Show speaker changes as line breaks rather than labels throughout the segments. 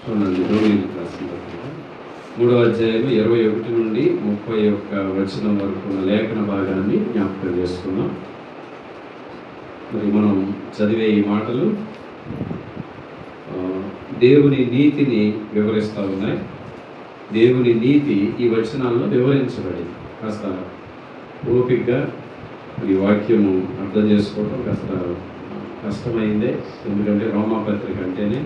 చూడండి, రోమిలకు రాసిన పత్రిక 3వ అధ్యాయం 21 నుండి 31 వచనం వరకు ఉన్న లేఖన భాగాన్ని జ్ఞాపకం చేసుకున్నాం. మరి మనం చదివే ఈ మాటలు దేవుని నీతిని వివరిస్తూ ఉన్నాయి. దేవుని నీతి ఈ వచనాల్లో వివరించబడింది. కాస్త ఓపికగా ఈ వాక్యము అర్థం చేసుకోవడం కాస్త కష్టమైందే. ఎందుకంటే రోమాపత్రిక అంటేనే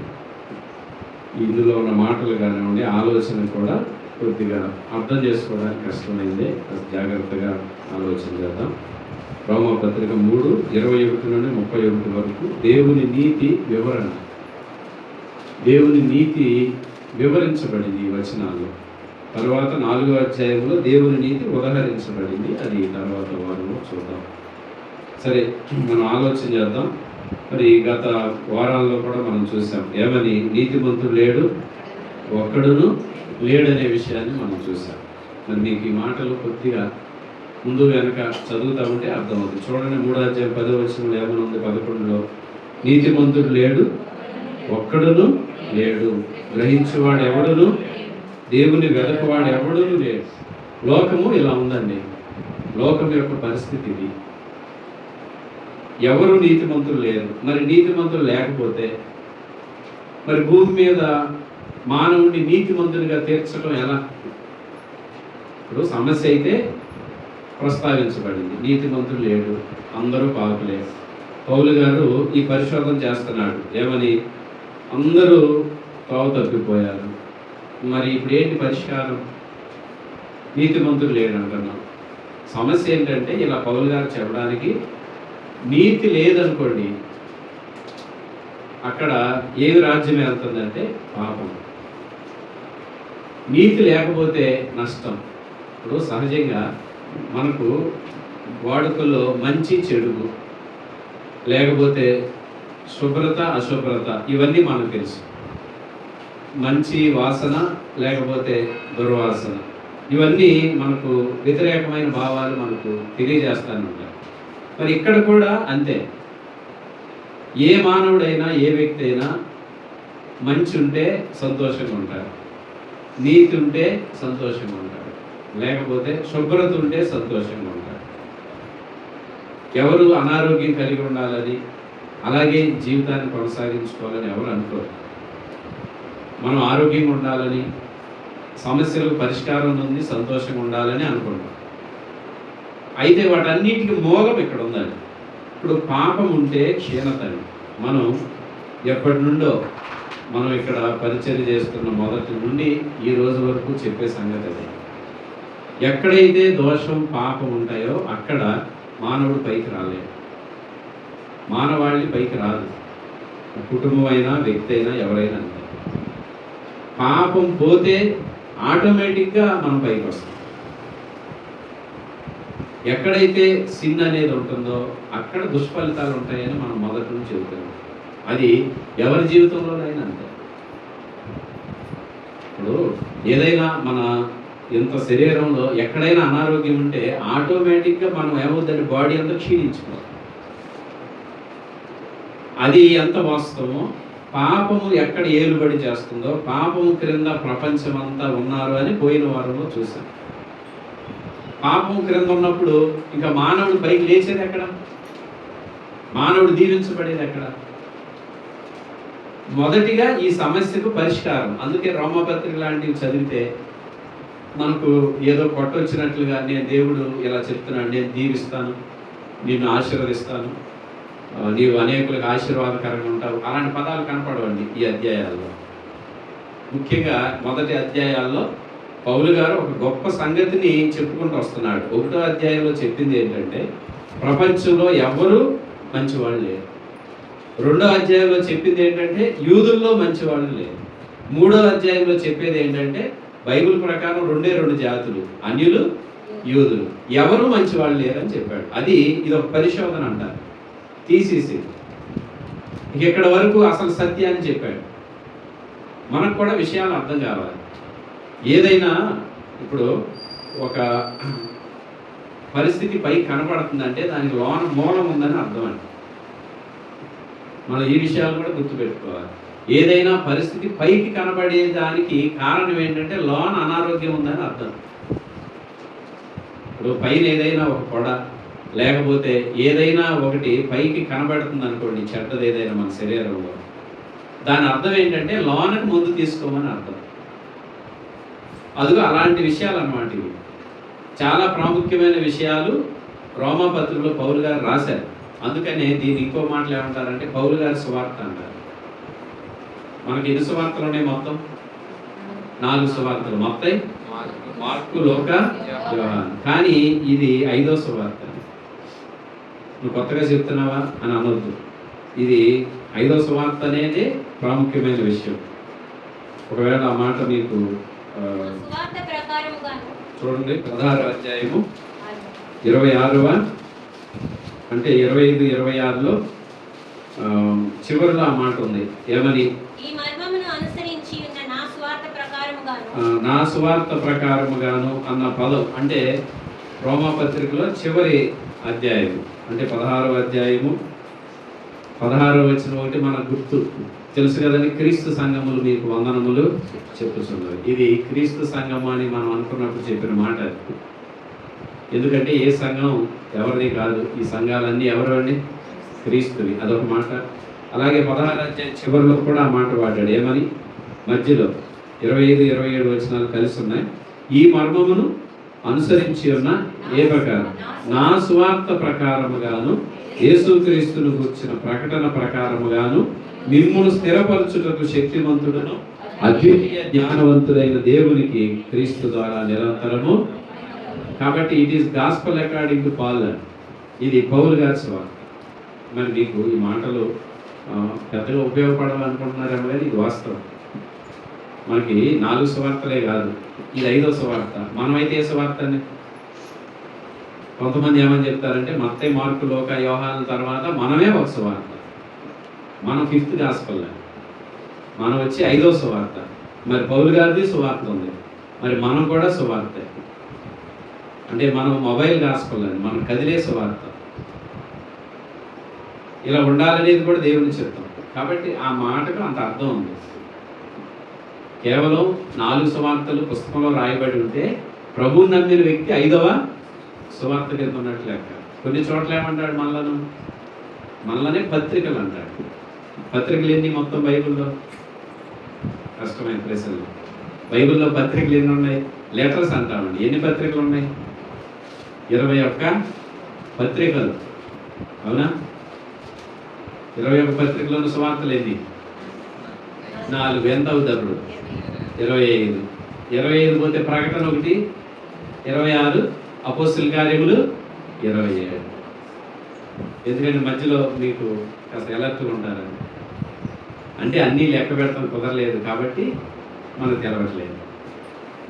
ఇందులో ఉన్న మాటలు కానివ్వండి, ఆలోచన కూడా కొద్దిగా అర్థం చేసుకోవడానికి కష్టమైందే. జాగ్రత్తగా ఆలోచన చేద్దాం. రోమాపత్రిక 3:21 నుండి 31 వరకు దేవుని నీతి వివరణ. దేవుని నీతి వివరించబడింది ఈ వచనాల్లో. తర్వాత 4వ అధ్యాయంలో దేవుని నీతి ఉదహరించబడింది. అది తర్వాత వారంలో చూద్దాం. సరే, మనం ఆలోచన చేద్దాం. మరి గత వారాల్లో కూడా మనం చూసాం, ఏమని? నీతిమంతుడు లేడు, ఒక్కడును లేడనే విషయాన్ని మనం చూసాం. మరి మీకు ఈ మాటలు కొద్దిగా ముందు వెనక చదువుతా ఉంటే అర్థమవుతుంది. చూడండి, 3వ అధ్యాయం 10వ వచనంలో ఏమని ఉంది? 11లో నీతిమంతుడు లేడు, ఒక్కడును లేడు, గ్రహించువాడు ఎవడును, దేవుని వెదకువాడు ఎవడును లేడు. లోకము ఇలా ఉందండి. లోకం యొక్క పరిస్థితి ఇది. ఎవరు నీతిమంతులు లేరు. మరి నీతిమంతులు లేకపోతే మరి భూమి మీద మానవుడిని నీతిమంతునిగా తీర్చడం ఎలా? ఇప్పుడు సమస్య అయితే ప్రస్తావించబడింది. నీతిమంతులు లేడు, అందరూ పాపులే. పౌలు గారు ఈ పరిశోధన చేస్తున్నాడు. ఏమని? అందరూ తావు తప్పిపోయారు. మరి ఇప్పుడు ఏంటి పరిష్కారం? నీతిమంతులు లేడు అంటున్నాం. సమస్య ఏంటంటే ఇలా పౌలు గారు చెప్పడానికి, నీతి లేదనుకోండి, అక్కడ ఏది రాజ్యం వెళ్తుందంటే పాపం. నీతి లేకపోతే నష్టం. ఇప్పుడు సహజంగా మనకు వాడుకల్లో మంచి చెడుగు, లేకపోతే శుభ్రత అశుభ్రత, ఇవన్నీ మనకు తెలుసు. మంచి వాసన లేకపోతే దుర్వాసన, ఇవన్నీ మనకు వ్యతిరేకమైన భావాలు మనకు తెలియజేస్తూనే ఉంటాయి. మరి ఇక్కడ కూడా అంతే. ఏ మానవుడైనా, ఏ వ్యక్తి అయినా మంచి ఉంటే సంతోషంగా ఉంటారు, నీతి ఉంటే సంతోషంగా ఉంటారు, లేకపోతే శుభ్రత ఉంటే సంతోషంగా ఉంటారు. ఎవరు అనారోగ్యం కలిగి ఉండాలని, అలాగే జీవితాన్ని కొనసాగించుకోవాలని ఎవరు అనుకోరు. మనం ఆరోగ్యంగా ఉండాలని, సమస్యలకు పరిష్కారం ఉంది, సంతోషంగా ఉండాలని అనుకుంటాం. అయితే వాటన్నిటికీ మూలం ఇక్కడ ఉందండి. ఇప్పుడు పాపం ఉంటే క్షీణత. మనం ఎప్పటి నుండో మనం ఇక్కడ పరిచర్య చేస్తున్న మొదటి నుండి ఈ రోజు వరకు చెప్పే సంగతి అదే. ఎక్కడైతే దోషం పాపం ఉంటాయో అక్కడ మానవుడు పైకి రాలేడు, మానవాళి పైకి రాదు. కుటుంబం అయినా, వ్యక్తి అయినా, ఎవరైనా అంతే. పాపం పోతే ఆటోమేటిక్గా మనం పైకి వస్తాం. ఎక్కడైతే సిన్ అనేది ఉంటుందో అక్కడ దుష్ఫలితాలు ఉంటాయని మనం మొదటి నుంచి చెబుతున్నాం. అది ఎవరి జీవితంలోనైనా అంతే. ఇప్పుడు ఏదైనా మన ఇంత శరీరంలో ఎక్కడైనా అనారోగ్యం ఉంటే ఆటోమేటిక్గా మనం ఏమవుతుందంటే బాడీ అంతా క్షీణించుకోవాలి. అది ఎంత వాస్తవమో, పాపము ఎక్కడ ఏలుబడి చేస్తుందో, పాపము క్రింద ప్రపంచం అంతా ఉన్నారు అని పోయిన వారంలో చూసాం. పాపం క్రింద ఉన్నప్పుడు ఇంకా మానవుడు పైకి లేచేది ఎక్కడ? మానవుడు దీవించబడేది ఎక్కడ? మొదటిగా ఈ సమస్యకు పరిష్కారం. అందుకే రోమాపత్రిక లాంటివి చదివితే మనకు ఏదో కొట్టొచ్చినట్లుగా, నేను దేవుడు ఇలా చెప్తున్నాడు, నేను దీవిస్తాను, నిన్ను ఆశీర్వదిస్తాను, నీవు అనేకులకు ఆశీర్వాదకరంగా ఉంటావు, అలాంటి పదాలు కనపడవండి ఈ అధ్యాయాల్లో. ముఖ్యంగా మొదటి అధ్యాయాల్లో పౌలు గారు ఒక గొప్ప సంగతిని చెప్పుకుంటూ వస్తున్నాడు. 1వ అధ్యాయంలో చెప్పింది ఏంటంటే ప్రపంచంలో ఎవరు మంచివాళ్ళు లేరు. 2వ అధ్యాయంలో చెప్పింది ఏంటంటే యూదుల్లో మంచివాళ్ళు లేరు. 3వ అధ్యాయంలో చెప్పేది ఏంటంటే బైబిల్ ప్రకారం 2 జాతులు, అన్యులు, యూదులు, ఎవరు మంచివాళ్ళు లేరని చెప్పాడు. ఇది ఒక పరిశోధన అంటారు, తీసేసి ఇక్కడ వరకు అసలు సత్యాన్ని చెప్పాడు. మనకు కూడా విషయాలు అర్థం కావాలి. ఏదైనా ఇప్పుడు ఒక పరిస్థితి పై కనపడుతుందంటే దానికి మూలం ఉందని అర్థం అండి. మనం ఈ విషయాలు కూడా గుర్తుపెట్టుకోవాలి. ఏదైనా పరిస్థితి పైకి కనబడేదానికి కారణం ఏంటంటే లోన అనారోగ్యం ఉందని అర్థం. ఇప్పుడు పైన ఏదైనా ఒక పొడ లేకపోతే ఏదైనా ఒకటి పైకి కనబడుతుంది అనుకోండి, చెడ్డది ఏదైనా మన శరీరంలో, దాని అర్థం ఏంటంటే లోనకు ముందు తీసుకోమని అర్థం. అదిగో అలాంటి విషయాలు అన్నమాట ఇవి. చాలా ప్రాముఖ్యమైన విషయాలు రోమాపత్రికలో పౌలు గారు రాశారు. అందుకనే దీన్ని ఇంకో మాటలు ఏమంటారంటే పౌలు గారి సువార్త అంటారు. మనకి ఎన్ని సువార్తలు ఉన్నాయి? మొత్తం 4 సువార్తలు. మొత్తం మార్కు, లూకా, యోహాను. కానీ ఇది 5వ సువార్త. నువ్వు కొత్తగా చెప్తున్నావా అని అనొద్దు. ఇది 5వ సువార్త అనేది ప్రాముఖ్యమైన విషయం. ఒకవేళ ఆ మాట మీకు చూడండి, 16వ అధ్యాయము 26వ అంటే 25, 26లో చివరిలో ఆ మాట ఉంది. ఏమని? నా సువార్త ప్రకారముగాను అన్న పదం అంటే రోమాపత్రికలో చివరి అధ్యాయము అంటే 16వ అధ్యాయము 16వ వచనం ఒకటి మనకు గుర్తు తెలుసు కదండి. క్రీస్తు సంఘములు మీకు వందనములు చెప్పుతున్నారు. ఇది క్రీస్తు సంఘము అని మనం అనుకున్నప్పుడు చెప్పిన మాట. ఎందుకంటే ఏ సంఘం ఎవరిది కాదు, ఈ సంఘాలన్నీ ఎవరు అండి? క్రీస్తువి. అదొక మాట. అలాగే 16వ అధ్యాయం చివరిలో కూడా ఆ మాట వాడాడు. ఏమని? మధ్యలో 25, 27 వచనాలు కలిసి ఉన్నాయి. ఈ మర్మమును అనుసరించి ఉన్న ఏ ప్రకారం? నా సువార్త ప్రకారముగాను యేసుక్రీస్తును గుర్చిన ప్రకటన ప్రకారముగాను మిమ్మును స్థిరపరచుటకు శక్తిమంతుడును అద్వితీయ జ్ఞానవంతుడైన దేవునికి క్రీస్తు ద్వారా నిరంతరము. కాబట్టి it is gospel according to Paul. ఇది పౌలు గారి సువార్త. మరి మీకు ఈ మాటలు పెద్దగా ఉపయోగపడాలనుకుంటున్నారేమో కానీ ఇది వాస్తవం. మనకి 4 సువార్తలే కాదు, ఇది 5వ సువార్త. మనమైతే ఏ సువార్త అండి? కొంతమంది ఏమని చెప్తారంటే మత్తయి, మార్కు, లూకా, యోహాను తర్వాత మనమే ఒక సువార్త. మనం 5th గాస్పల్, మనం వచ్చి 5వ సువార్త. మరి పౌలు గారిది సువార్త ఉంది, మరి మనం కూడా సువార్తే. అంటే మనం మొబైల్ గాస్పల్ అని, మనం కదిలే సువార్త. ఇలా ఉండాలనేది కూడా దేవుని చిత్తం. కాబట్టి ఆ మాటకు అంత అర్థం ఉంది. కేవలం 4 సువార్తలు పుస్తకంలో రాయబడి ఉంటే ప్రభువుని నమ్మిన వ్యక్తి 5వ సువార్త కింద ఉన్నట్లు లెక్క. కొన్ని చోట్ల ఏమంటాడు? మనలోనే పత్రికలు అంటాడు. పత్రికలు ఎన్ని మొత్తం బైబిల్లో? కష్టమైన ప్రశ్నలు. బైబిల్లో పత్రికలు ఎన్ని ఉన్నాయి? లెటర్స్ అంటామండి. ఎన్ని పత్రికలు ఉన్నాయి? 21 పత్రికలు. అవునా? 21 పత్రికలోని సువార్తలు ఎన్ని? 4. ఎంత అవుతాడు? 25. 25 పోతే ప్రకటన 1, 26, అపోస్తలుల కార్యములు 27. ఎందుకంటే మధ్యలో మీకు కాస్త ఎలర్ట్గా ఉంటారని. అంటే అన్నీ లెక్క పెడతాం కుదరలేదు కాబట్టి మనకు తెలవట్లేదు.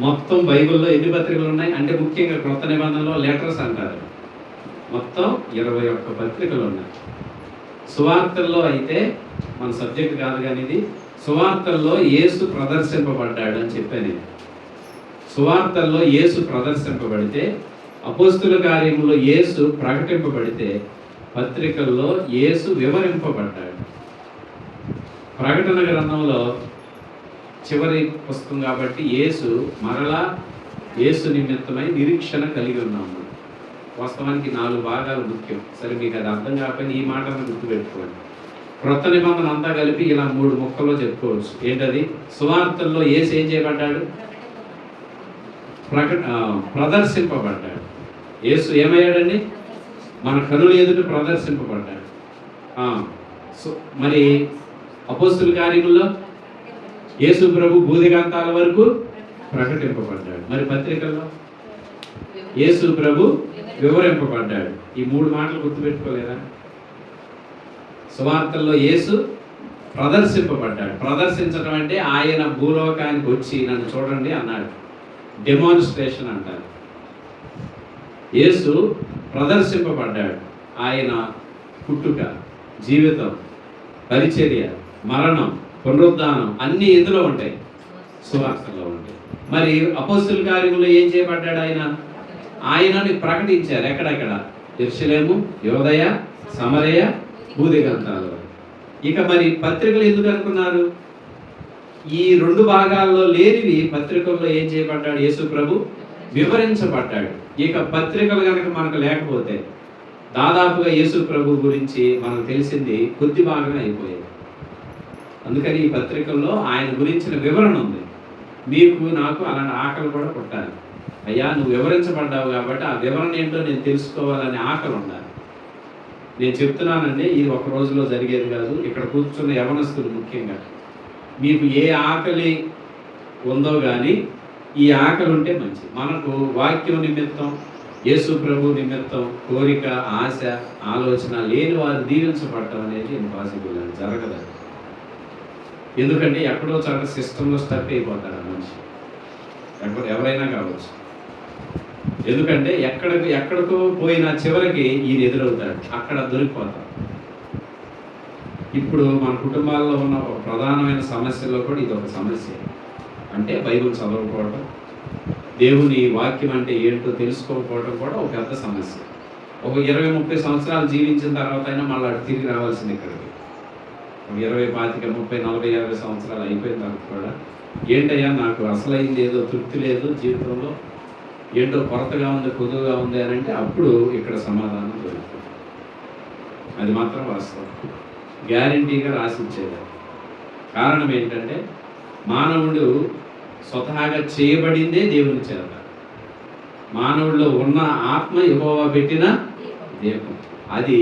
మొత్తం బైబిల్లో ఎన్ని పత్రికలు ఉన్నాయి అంటే ముఖ్యంగా క్రొత్త నిబంధనలో లెటర్స్ అంటారు. మొత్తం 21 పత్రికలు ఉన్నాయి. సువార్తల్లో అయితే మన సబ్జెక్ట్ కాదు కానీ ఇది సువార్తల్లో యేసు ప్రదర్శింపబడ్డాడు అని చెప్పాను. సువార్తల్లో యేసు ప్రదర్శింపబడితే, అపోస్తుల కార్యములో యేసు ప్రకటింపబడితే, పత్రికల్లో యేసు వివరింపబడ్డాడు. ప్రకటన గ్రంథంలో చివరి పుస్తకం కాబట్టి యేసు మరలా యేసు నిమిత్తమై నిరీక్షణ కలిగి ఉన్నాము. వాస్తవానికి 4 భాగాలు ముఖ్యం. సరే, మీకు అది అర్థం కాకపోయినా ఈ మాటను గుర్తుపెట్టుకోండి. క్రొత్త నిబంధన అంతా కలిపి ఇలా 3 ముక్కల్లో చెప్పుకోవచ్చు. ఏంటది? సువార్తల్లో యేసు ఏం చేయబడ్డాడు? ప్రదర్శింపబడ్డాడు. యేసు ఏమయ్యాడండి? మన కనుల ఎదుట ప్రదర్శింపబడ్డాడు. మరి అపోస్తుల కార్యముల్లో యేసు ప్రభు భూదిగంతాల వరకు ప్రకటింపబడ్డాడు. మరి పత్రికల్లో యేసు ప్రభు వివరింపబడ్డాడు. ఈ 3 మాటలు గుర్తుపెట్టుకోలేదా? సువార్తల్లో యేసు ప్రదర్శింపబడ్డాడు. ప్రదర్శించడం అంటే ఆయన భూలోకానికి వచ్చి నన్ను చూడండి అన్నాడు. డెమాన్స్ట్రేషన్ అంటారు. యేసు ప్రదర్శింపబడ్డాడు. ఆయన పుట్టుక, జీవితం, పరిచర్య, మరణం, పునరుద్ధానం అన్నీ ఎందులో ఉంటాయి? సువార్తల్లో ఉంటాయి. మరి అపోస్తలుల కార్యములో ఏం చేయబడ్డాడు? ఆయనని ప్రకటించారు. ఎక్కడెక్కడ? యెరూషలేము, యోదయ, సమరయ, భూదిగంతాల. ఇక మరి పత్రికలు ఎందుకు అనుకున్నారు? ఈ 2 భాగాల్లో లేనివి పత్రికల్లో ఏం చేయబడ్డాడు? యేసు ప్రభు వివరించబడ్డాడు. ఇక పత్రికలు కనుక మనకు లేకపోతే దాదాపుగా యేసు ప్రభు గురించి మనకు తెలిసింది కొద్ది భాగమే అయిపోయేది. అందుకని ఈ పత్రికల్లో ఆయన గురించిన వివరణ ఉంది. మీకు నాకు అలాంటి ఆకలి కూడా పుట్టాలి. అయ్యా నువ్వు వివరించబడ్డావు కాబట్టి ఆ వివరణ ఏంటో నేను తెలుసుకోవాలనే ఆకలి ఉండాలి. నేను చెప్తున్నానండి, ఇది ఒక రోజులో జరిగేది కాదు. ఇక్కడ కూర్చున్న యవనస్తులు ముఖ్యంగా మీకు ఏ ఆకలి ఉందో కానీ ఈ ఆకలి ఉంటే మంచిది. మనకు వాక్యం నిమిత్తం, యేసు ప్రభు నిమిత్తం కోరిక, ఆశ, ఆలోచన లేని వారు దీవించబడటం అనేది ఇంపాసిబుల్, అని జరగదు. ఎందుకంటే ఎక్కడో చోట సిస్టంలో స్టక్ అయిపోతాడు ఆ మనిషి, ఎవరైనా కావచ్చు. ఎందుకంటే ఎక్కడికో పోయినా చివరికి ఈయన ఎదురవుతాడు, అక్కడ దొరికిపోతాడు. ఇప్పుడు మన కుటుంబాల్లో ఉన్న ఒక ప్రధానమైన సమస్యలో కూడా ఇది ఒక సమస్య. అంటే బైబిల్ చదవకపోవడం, దేవుని వాక్యం అంటే ఏంటో తెలుసుకోకపోవడం కూడా ఒక పెద్ద సమస్య. ఒక 20-30 సంవత్సరాలు జీవించిన తర్వాత అయినా మళ్ళీ తిరిగి రావాల్సింది ఇక్కడికి. 20, 25, 30, 40, 50 సంవత్సరాలు అయిపోయిన తర్వాత కూడా ఏంటయ్యా నాకు అసలైంది ఏదో తృప్తి లేదు జీవితంలో, ఏంటో కొరతగా ఉంది, కొద్దుగా ఉంది అని అంటే అప్పుడు ఇక్కడ సమాధానం దొరుకుతుంది. అది మాత్రం వాస్తవం, గ్యారంటీగా రాసిచ్చేది. కారణం ఏంటంటే మానవుడు స్వతహాగా చేయబడిందే దేవుని చేత. మానవుడిలో ఉన్న ఆత్మ యెహోవా పెట్టిన దీపం. అది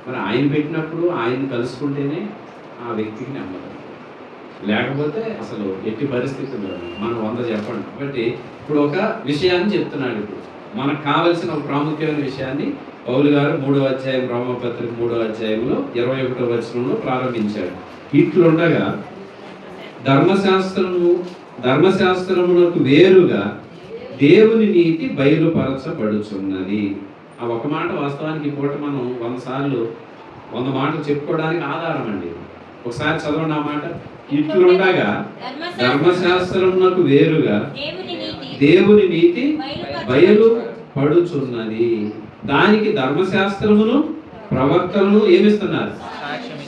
మరి ఆయన పెట్టినప్పుడు ఆయన కలుసుకుంటేనే ఆ వ్యక్తికి నెమ్మది. లేకపోతే అసలు ఎట్టి పరిస్థితుల్లో మనం 100 చెప్పండి. కాబట్టి ఇప్పుడు ఒక విషయాన్ని చెప్తున్నాడు. ఇప్పుడు మనకు కావలసిన ఒక ప్రాముఖ్యమైన విషయాన్ని పౌలు గారు 3వ అధ్యాయం, రోమపత్రిక 3వ అధ్యాయంలో 21వ వచనంలో ప్రారంభించాడు. ఇట్లుండగా ధర్మశాస్త్రమునకు వేరుగా దేవుని నీతి బయలుపరచబడుచున్నది. ఆ ఒక మాట వాస్తవానికి పూట మనం 100 సార్లు 100 మాటలు చెప్పుకోవడానికి ఆధారం అండి. ఒకసారి చదవండి ఆ మాట. ఇట్లుండగా ధర్మశాస్త్రమునకు వేరుగా దేవుని నీతి బయలుపడుచున్నది. దానికి ధర్మశాస్త్రమును ప్రవక్తలను ఏమిస్తున్నారు?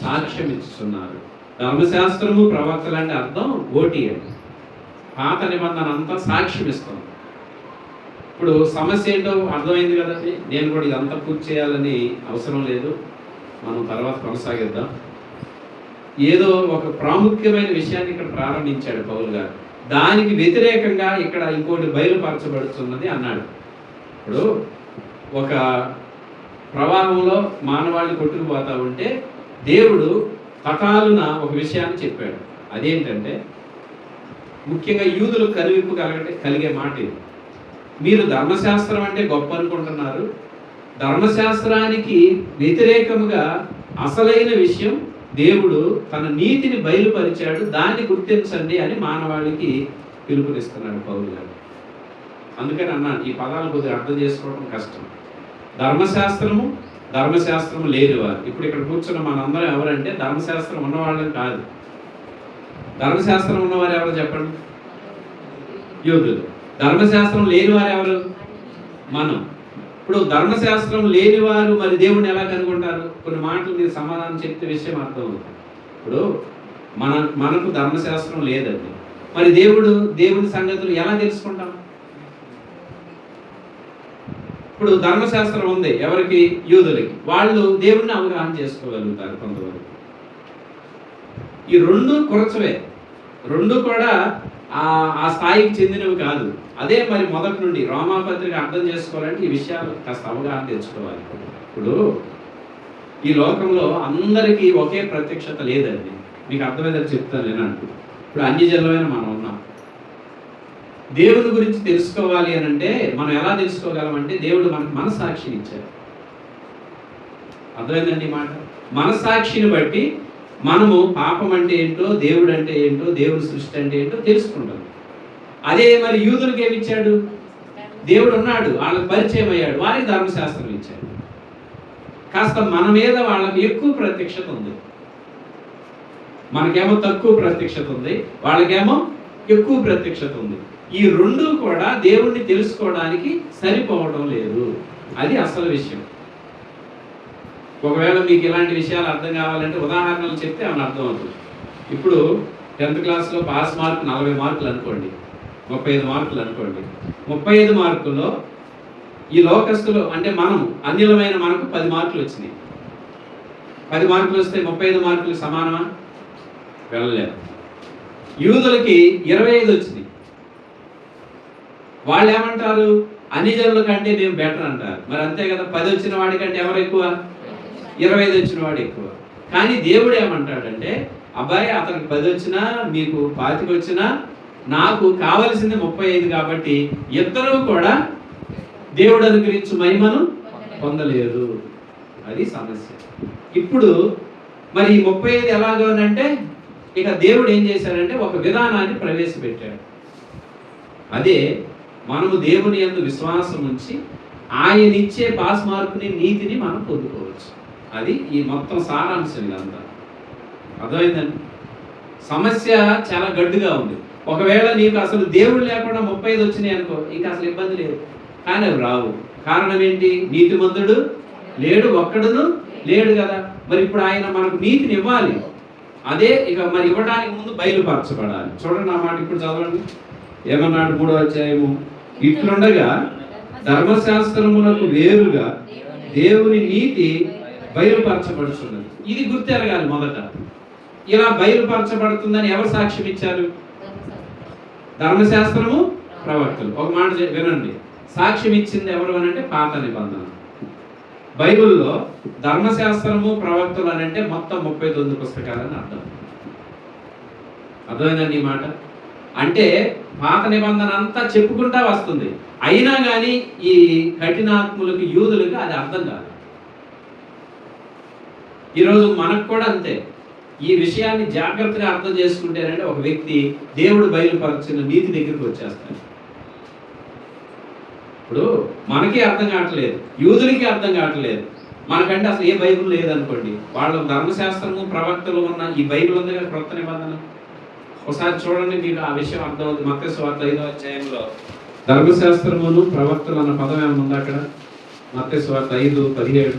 సాక్ష్యం ఇస్తున్నారు. ధర్మశాస్త్రము ప్రవక్తలు అంటే అర్థం ఓటి అండి. పాత నిబంధన అంతా సాక్ష్యం ఇస్తుంది. ఇప్పుడు సమస్య ఏంటో అర్థమైంది కదండి. నేను కూడా ఇదంతా పూర్తి చేయాలని అవసరం లేదు, మనం తర్వాత కొనసాగిద్దాం. ఏదో ఒక ప్రాముఖ్యమైన విషయాన్ని ఇక్కడ ప్రారంభించాడు పౌలు గారు. దానికి వ్యతిరేకంగా ఇక్కడ ఇంకోటి బయలుపరచబడుతున్నది అన్నాడు. ఇప్పుడు ఒక ప్రవాహంలో మానవాళి కొట్టుకుపోతా ఉంటే దేవుడు హఠాలున ఒక విషయాన్ని చెప్పాడు. అదేంటంటే ముఖ్యంగా యూదులకు కనువిప్పు కలిగే మాట ఇది. మీరు ధర్మశాస్త్రం అంటే గొప్ప అనుకుంటున్నారు, ధర్మశాస్త్రానికి వ్యతిరేకముగా అసలైన విషయం దేవుడు తన నీతిని బయలుపరిచాడు, దాన్ని గుర్తించండి అని మానవాళికి పిలుపునిస్తున్నాడు పౌలు గారు. అందుకని అన్నాను, ఈ పదాలు కొద్దిగా అర్థం చేసుకోవడం కష్టం. ధర్మశాస్త్రము లేనివారు. ఇప్పుడు ఇక్కడ కూర్చున్న మనందరం ఎవరంటే ధర్మశాస్త్రం ఉన్నవాళ్ళని కాదు. ధర్మశాస్త్రం ఉన్నవారు ఎవరు చెప్పండి? యూదులు. ధర్మశాస్త్రం లేనివారు ఎవరు? మనం. ఇప్పుడు ధర్మశాస్త్రం లేనివారు మరి దేవుడిని ఎలా కనుగొంటారు? కొన్ని మాటలు మీరు సమాధానం చెప్తే విషయం అర్థమవుతుంది. ఇప్పుడు మనకు ధర్మశాస్త్రం లేదండి, మరి దేవుని సంగతులు ఎలా తెలుసుకుంటాం? ఇప్పుడు ధర్మశాస్త్రం ఉంది ఎవరికి? యూదులకి. వాళ్ళు దేవుడిని అవగాహన చేసుకోగలుగుతారు కొంతవరకు. ఈ 2 కొరచవే, 2 కూడా ఆ స్థాయికి చెందినవి కాదు. అదే మరి మొదటి నుండి రోమాపత్రిక అర్థం చేసుకోవాలంటే ఈ విషయాలు కాస్త అవగాహన తెచ్చుకోవాలి. ఇప్పుడు ఈ లోకంలో అందరికీ ఒకే ప్రత్యక్షత లేదండి. మీకు అర్థమైందని చెప్తాను నేనంటూ. ఇప్పుడు అన్ని జనులమైన మనం ఉన్నాం. దేవుడి గురించి తెలుసుకోవాలి అని అంటే మనం ఎలా తెలుసుకోగలమంటే దేవుడు మనకు మనస్సాక్షిని ఇచ్చారు. అర్థమైందండి ఈ మాట? మనస్సాక్షిని బట్టి మనము పాపం అంటే ఏంటో, దేవుడు అంటే ఏంటో, దేవుడి సృష్టి అంటే ఏంటో తెలుసుకుంటాం. అదే మరి యూదులకు ఏమి ఇచ్చాడు? దేవుడు ఉన్నాడు, వాళ్ళకి పరిచయం అయ్యాడు, వారికి ధర్మశాస్త్రం ఇచ్చాడు. కాస్త మన మీద వాళ్ళకి ఎక్కువ ప్రత్యక్షత ఉంది. మనకేమో తక్కువ ప్రత్యక్షత ఉంది, వాళ్ళకేమో ఎక్కువ ప్రత్యక్షత ఉంది. ఈ 2 కూడా దేవుణ్ణి తెలుసుకోవడానికి సరిపోవడం లేదు. అది అసలు విషయం. ఒకవేళ మీకు ఇలాంటి విషయాలు అర్థం కావాలంటే ఉదాహరణలు చెప్తే ఆమె అర్థం అవుతుంది. ఇప్పుడు 10th క్లాస్లో పాస్ మార్క్ 40 మార్కులు అనుకోండి, 35 మార్కులు అనుకోండి. 35 మార్కుల్లో ఈ లోకస్తులు అంటే మనం అన్యులమైన మనకు 10 మార్కులు వచ్చినాయి. 10 మార్కులు వస్తే 35 మార్కులు సమానమా? వెళ్ళలేదు. యూదులకి 25 వచ్చినాయి. వాళ్ళు ఏమంటారు? అన్ని జనుల కంటే మేము బెటర్ అంటారు. మరి అంతే కదా, 10 వచ్చిన వాడికంటే ఎవరు ఎక్కువ? 25 వచ్చిన వాడు ఎక్కువ. కానీ దేవుడు ఏమంటాడంటే, అబ్బాయి అతనికి 10 వచ్చినా మీకు 25 వచ్చినా నాకు కావలసింది 35 కాబట్టి ఇద్దరూ కూడా దేవుడు అనుగ్రహించు మహిమను పొందలేదు. అది సమస్య. ఇప్పుడు మరి 35 ఎలాగోనంటే ఇక దేవుడు ఏం చేశాడంటే ఒక విధానాన్ని ప్రవేశపెట్టాడు. అదే మనము దేవుని యందు విశ్వాసం ఉంచి ఆయన ఇచ్చే పాస్ మార్కుని, నీతిని మనం పొందుకోవచ్చు. అది ఈ మొత్తం సారాంశం. ఇదంతా అర్థమైందండి. సమస్య చాలా గడ్డుగా ఉంది. ఒకవేళ నీకు అసలు దేవుడు లేకుండా 35 వచ్చినాయి అనుకో, ఇంకా అసలు ఇబ్బంది లేదు. కానీ అవి రావు. కారణం ఏంటి? నీతిమంతుడు లేడు, ఒక్కడును లేడు కదా. మరి ఇప్పుడు ఆయన మనకు నీతిని ఇవ్వాలి. అదే ఇక మరి ఇవ్వడానికి ముందు బయలుపరచబడాలి. చూడండి ఆ మాట ఇప్పుడు చదవండి. ఏమన్నాడు? 3వ అధ్యాయము, ఇట్లుండగా ధర్మశాస్త్రములకు వేరుగా దేవుని నీతి బయలుపరచబడుతున్నది. ఇది గుర్తెరగాలి మొదట. ఇలా బయలుపరచబడుతుందని ఎవరు సాక్ష్యం ఇచ్చారు? ధర్మశాస్త్రము, ప్రవక్తలు. ఒక మాట వినండి, సాక్ష్యం ఇచ్చింది ఎవరు అని అంటే పాత నిబంధన. బైబిల్లో ధర్మశాస్త్రము, ప్రవక్తలు అని అంటే మొత్తం 39 పుస్తకాలని అర్థం. అర్థమైందండి ఈ మాట? అంటే పాత నిబంధన అంతా చెప్పుకుంటా వస్తుంది. అయినా కానీ ఈ కఠినాత్ములకు, యూదులకు అది అర్థం కాదు. ఈరోజు మనకు కూడా అంతే. ఈ విషయాన్ని జాగ్రత్తగా అర్థం చేసుకుంటేనంటే ఒక వ్యక్తి దేవుడు బయలుపరిచిన నీతి దగ్గరికి వచ్చేస్తాడు. ఇప్పుడు మనకి అర్థం కావట్లేదు, యూదులకి అర్థం కావట్లేదు. మనకంటే అసలు ఏ బైబిల్ లేదనుకోండి, వాళ్ళు ధర్మశాస్త్రము, ప్రవక్తలు ఉన్న ఈ బైబిల్ ఉంది కదా, క్రొత్త నిబంధన. ఒకసారి చూడండి, మీకు ఆ విషయం అర్థమవుతుంది. మత్తయి సువార్త 5వ అధ్యాయంలో ధర్మశాస్త్రమును, ప్రవక్తలు అన్న పదం ఏమైనా ఉందా అక్కడ? మత్తయి సువార్త 5:17.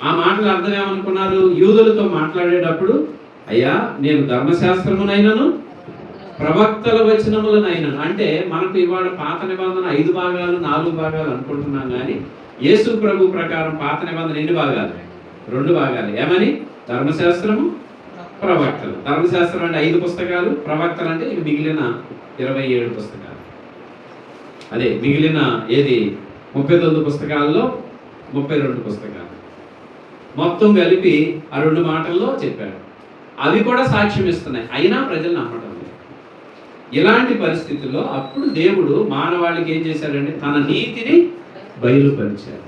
ఆ మాటలు అర్థం ఏమనుకున్నారు? యూదులతో మాట్లాడేటప్పుడు, అయ్యా నేను ధర్మశాస్త్రమునైనను ప్రవక్తల వచనములనైనను, అంటే మనకు ఇవాళ పాత నిబంధన 5 భాగాలు 4 భాగాలు అనుకుంటున్నాం. కానీ యేసు ప్రభు ప్రకారం పాత నిబంధన ఎన్ని భాగాలు? 2 భాగాలు. ఏమని? ధర్మశాస్త్రము, ప్రవక్తలు. ధర్మశాస్త్రం అంటే 5 పుస్తకాలు, ప్రవక్తలు అంటే ఇక మిగిలిన 27 పుస్తకాలు. అదే మిగిలిన ఏది 39 పుస్తకాల్లో 32 పుస్తకాలు మొత్తం కలిపి ఆ 2 మాటల్లో చెప్పాడు. అవి కూడా సాక్ష్యం ఇస్తున్నాయి, అయినా ప్రజలు నమ్మటం లేదు. ఇలాంటి పరిస్థితుల్లో అప్పుడు దేవుడు మానవాళికి ఏం చేశాడంటే తన నీతిని బయలుపరిచాడు.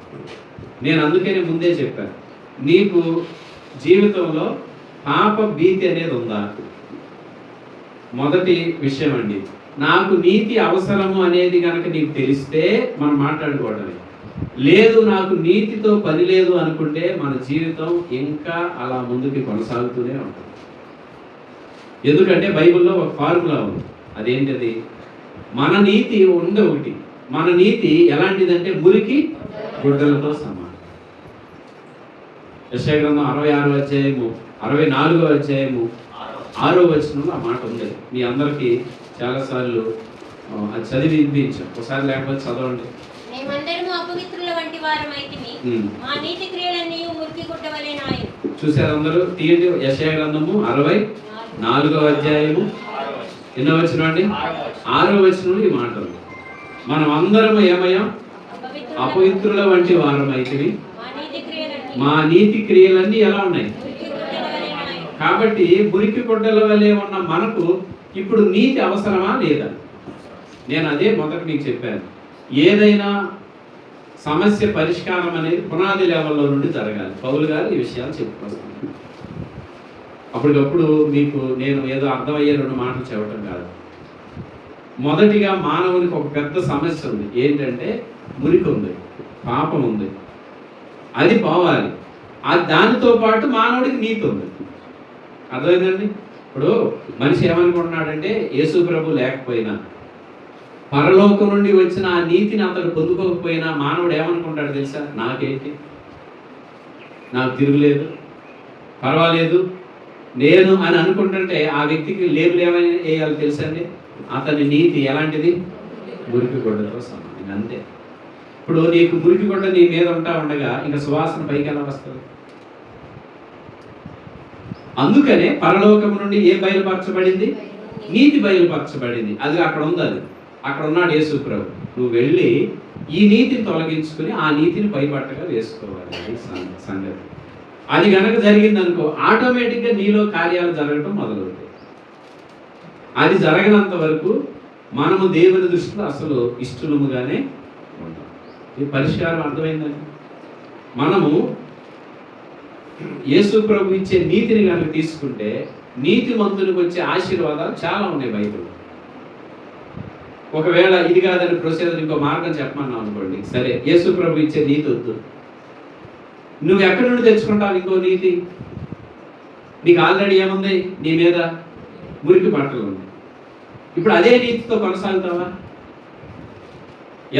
నేను అందుకనే ముందే చెప్పాను, నీకు జీవితంలో పాప భీతి అనేది ఉందా? మొదటి విషయం అండి. నాకు నీతి అవసరము అనేది కనుక నీకు తెలిస్తే మనం మాట్లాడుకోవడమే. లేదు, నాకు నీతితో పని లేదు అనుకుంటే మన జీవితం ఇంకా అలా ముందుకి కొనసాగుతూనే ఉంటుంది. ఎందుకంటే బైబిల్లో ఒక ఫార్ములా ఉంది. అదేంటది? మన నీతి ఉంది ఒకటి. మన నీతి ఎలాంటిదంటే మురికి గుడ్డలతో సమానం. యెషయా గ్రంథం 66వ అధ్యాయము 64వ అధ్యాయము 6వ వచనంలో ఆ మాట ఉంది. మీ అందరికీ చాలాసార్లు అది చదివి వినిపించాం. ఒకసారి లేకపోతే చదవండి. చూసారు అందరూ? తీయండి. యెషయా గ్రంథము 64వ అధ్యాయము ఎన్నో వచనం అండి? 6వ వచనంలో ఈ మాట ఉంది. మనం అందరము ఏమయ్యాం? అపవిత్రుల వంటి వారమైతిమి, మా నీతి క్రియలన్నీ ఎలా ఉన్నాయి? కాబట్టి మురికి గుడ్డల వలె ఉన్న మనకు ఇప్పుడు నీతి అవసరమా లేదా? నేను అదే మొదట మీకు చెప్పాను. ఏదైనా సమస్య పరిష్కారం అనేది పునాది లెవెల్లో నుండి జరగాలి. పౌలు గారు ఈ విషయాలు చెప్పుకొస్తున్నారు. అప్పటికప్పుడు మీకు నేను ఏదో అర్థమయ్యే 2 మాటలు చెప్పడం కాదు. మొదటిగా మానవునికి ఒక పెద్ద సమస్య ఉంది. ఏంటంటే మురికి ఉంది, పాపం ఉంది. అది పోవాలి. దానితో పాటు మానవుడికి నీతి ఉంది. అర్థమైందండి? ఇప్పుడు మనిషి ఏమనుకుంటున్నాడంటే యేసు ప్రభు లేకపోయినా, పరలోకం నుండి వచ్చిన ఆ నీతిని అతడు పొందుకోకపోయినా మానవుడు ఏమనుకుంటాడు తెలుసా? నాకేంటి, నాకు తిరుగులేదు, పర్వాలేదు నేను అని అనుకుంటుంటే ఆ వ్యక్తికి లేబుల్ ఏమైనా వేయాలి తెలుసండి? అతని నీతి ఎలాంటిది? మురికి గుడ్డతో సమానం, అంతే. ఇప్పుడు నీకు మురికి గుడ్డ నీ మీద ఉండగా ఇంకా సువాసన పైకి ఎలా వస్తుంది? అందుకనే పరలోకం నుండి ఏ బయలుపరచబడింది? నీతి బయలుపరచబడింది. అది అక్కడ ఉంది, అది అక్కడ ఉన్నాడు యేసు ప్రభు. నువ్వు వెళ్ళి ఈ నీతిని తొలగించుకుని ఆ నీతిని పైబట్టగా వేసుకోవాలి. అది సంగతి. అది కనుక జరిగిందనుకో ఆటోమేటిక్గా నీలో కార్యాలు జరగటం మొదలవుతాయి. అది జరగనంత వరకు మనము దేవుని దృష్టిలో అసలు ఇష్టలుగానే ఉంటాం. ఈ పరిష్కారం అర్థమైందని మనము యేసు ప్రభు ఇచ్చే నీతిని కనుక తీసుకుంటే నీతి మంతులకు వచ్చే ఆశీర్వాదాలు చాలా ఉన్నాయి బైబిల్లో. ఒకవేళ ఇది కాదని ప్రొసీజర్ ఇంకో మార్గం చెప్పమన్నావు అనుకోండి, సరే యేసు ప్రభు ఇచ్చే నీతి వద్దు, నువ్వు ఎక్కడి నుండి తెచ్చుకుంటావు ఇంకో నీతి? నీకు ఆల్రెడీ ఏముంది? నీ మీద మురికి బట్టలు ఉంది. ఇప్పుడు అదే నీతితో కొనసాగుతావా?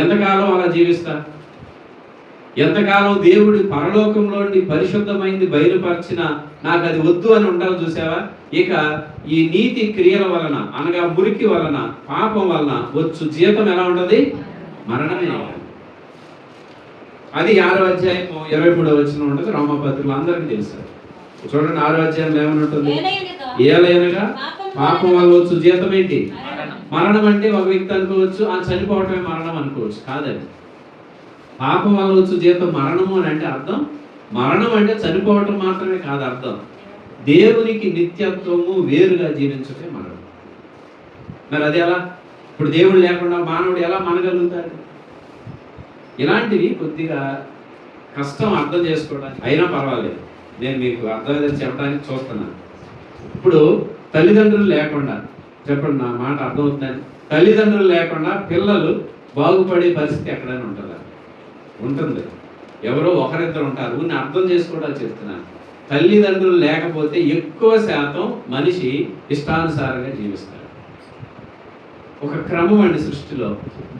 ఎంతకాలం అలా జీవిస్తా? ఎంతకాలం దేవుడి పరలోకంలోని పరిశుద్ధమైంది బయలుపరిచిన నాకు అది వద్దు అని ఉంటావు చూసావా? ఇక ఈ నీతి క్రియల వలన అనగా మురికి వలన పాపం వలన వచ్చు జీతం ఎలా ఉండదు? మరణమే. అది 6వ అధ్యాయం 23వ వచనం ఉంటుంది రోమాపత్రికలో, అందరికీ తెలుసు. చూడండి 6వ అధ్యాయంలో ఏమని ఉంటుంది? ఏలయనగా పాపం వల్ల వచ్చు జీతం ఏంటి? మరణం. అంటే ఒక వ్యక్తి అనుకోవచ్చు ఆ చనిపోవటమే మరణం అనుకోవచ్చు, కాదండి. పాపం వల్ల వచ్చు జీతం మరణము అని అంటే అర్థం, మరణం అంటే చనిపోవటం మాత్రమే కాదు అర్థం, దేవునికి నిత్యత్వము వేరుగా జీవించటమే మరణం. మరి అది ఎలా? ఇప్పుడు దేవుడు లేకుండా మానవుడు ఎలా మనగలుగుతాడు? ఇలాంటివి కొద్దిగా కష్టం అర్థం చేసుకోవడానికి, అయినా పర్వాలేదు, నేను మీకు అర్థమయ్యేది చెప్పడానికి చూస్తున్నాను. ఇప్పుడు తల్లిదండ్రులు లేకుండా, చెప్పండి నా మాట అర్థమవుతుందని, తల్లిదండ్రులు లేకుండా పిల్లలు బాగుపడే పరిస్థితి ఎక్కడైనా ఉంటుందా? ఉంటుంది. ఎవరో ఒకరిద్దరు ఉంటారు. నేను అర్థం చేసుకోవడానికి చెప్తున్నాను. తల్లిదండ్రులు లేకపోతే ఎక్కువ శాతం మనిషి ఇష్టానుసారంగా జీవిస్తాడు. ఒక క్రమం అండి సృష్టిలో.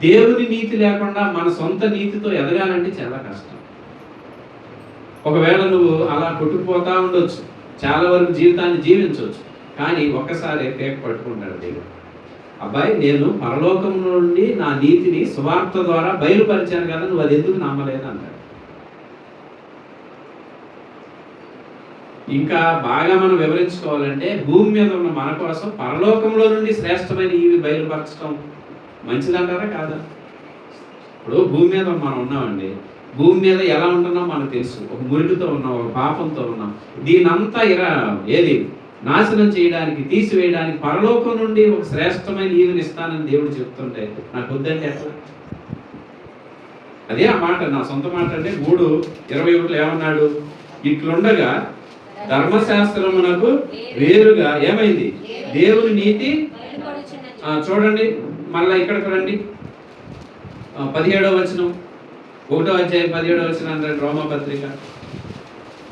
దేవుని నీతి లేకుండా మన సొంత నీతితో ఎదగాలంటే చాలా కష్టం. ఒకవేళ నువ్వు అలా కొట్టుకుపోతా ఉండొచ్చు, చాలా వరకు జీవితాన్ని జీవించవచ్చు, కానీ ఒక్కసారి పేక పట్టుకుంటాడు దేవుడు. అబ్బాయి, నేను పరలోకం నుండి నా నీతిని సువార్త ద్వారా బయలుపరిచాను కదా, నువ్వు అది ఎందుకు నమ్మలేదు అంటాడు. ఇంకా బాగా మనం వివరించుకోవాలంటే భూమి మీద ఉన్న మన కోసం పరలోకంలో నుండి శ్రేష్టమైన ఇవి బయలుపరచడం మంచిదంటారా కాదా? ఇప్పుడు భూమి మీద మనం ఉన్నామండి, భూమి మీద ఎలా ఉంటున్నాం మనకు తెలుసు. ఒక మురికితో ఉన్నాం, ఒక పాపంతో ఉన్నాం. దీనంతా ఏది నాశనం చేయడానికి, తీసివేయడానికి పరలోకం నుండి ఒక శ్రేష్టమైన ఈవిని ఇస్తానని దేవుడు చెప్తుంటే నాకు వద్దంటే ఎట్లా? అదే ఆ మాట, నా సొంత మాట. అంటే 3:21 ఏమన్నాడు? ఇట్లుండగా ధర్మశాస్త్రమునకు వేరుగా ఏమైంది? దేవుని నీతి. చూడండి మళ్ళా ఇక్కడికి రండి, 17వ వచనం, 1వ అధ్యాయం 17వ వచనం అంటాడు రోమాపత్రిక.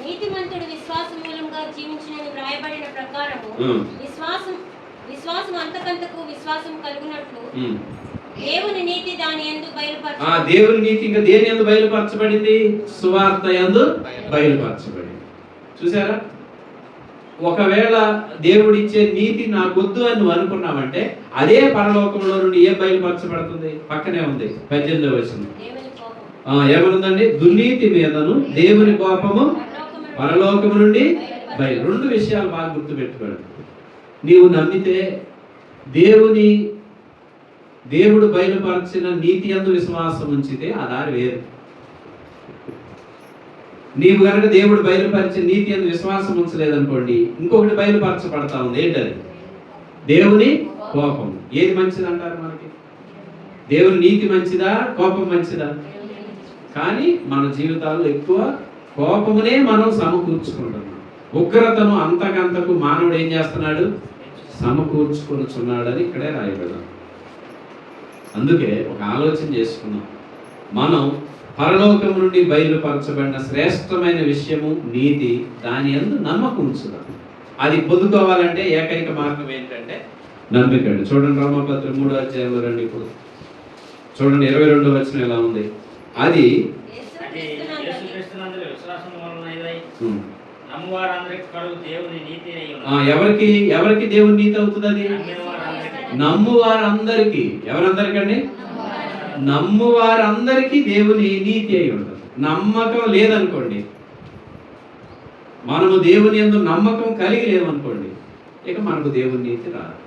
నీతిమంతుడు విశ్వాసం మూలంగా జీవించునని వ్రాయబడిన ప్రకారము విశ్వాసం అంతకంతకు విశ్వాసం కలుగునట్లు దేవుని నీతి దాని యందు బయలుపరచబడింది.
దేవుని నీతి ఇంకా దేని యందు బయలుపరచబడింది? సువార్త యందు బయలుపరచబడింది. చూసారా? ఒకవేళ దేవుడిచ్చే నీతి నాకు వద్దు అని నువ్వు అనుకున్నావంటే అదే పరలోకంలో నుండి ఏం బయలుపరచబడుతుంది? పక్కనే ఉంది 18వ వచనం. ఏమనుందండి? దుర్నీతి మీదను దేవుని కోపము పరలోకము నుండి బయలు. 2 విషయాలు బాగా గుర్తుపెట్టుకోండి. నీవు నమ్మితే దేవుడు బయలుపరిచిన నీతి యందు విశ్వాసం ఉంచితే ఆ దారి వేరు. నీవు కనుక దేవుడు బయలుపరిచిన నీతి యందు విశ్వాసం ఉంచలేదనుకోండి, ఇంకొకటి బయలుపరచబడతా ఉంది. ఏంటది? దేవుని కోపం. ఏది మంచిది అంటారు మనకి? దేవుని నీతి మంచిదా, కోపం మంచిదా? కానీ మన జీవితాల్లో ఎక్కువ కోపమునే మనం సమకూర్చుకుంటున్నాం. ఉగ్రతను అంతకంతకు మానవుడు ఏం చేస్తున్నాడు? సమకూర్చుకుంటున్నాడని ఇక్కడే రాయబడ్డాం. అందుకే ఒక ఆలోచన చేసుకున్నాం. మనం పరలోకం నుండి బయలుపరచబడిన శ్రేష్టమైన విషయము నీతి, దాని యందు నమ్మకం ఉంచుదాం. అది పొందుకోవాలంటే ఏకైక మార్గం ఏంటంటే నమ్మికండి. చూడండి రోమాపత్రిక 3వ అధ్యాయంలో రండి. ఇప్పుడు చూడండి 22వ వచనం ఎలా ఉంది. అది ఎవరికి దేవుని నీతి అవుతుంది? అది నమ్ము వారందరికీ. ఎవరందరికండి? నమ్ము వారందరికీ దేవుని నీతి అయి ఉంటుంది. నమ్మకం లేదనుకోండి, మనము దేవుని యందు నమ్మకం కలిగి లేవనుకోండి, ఇక మనకు దేవుని నీతి రాదు.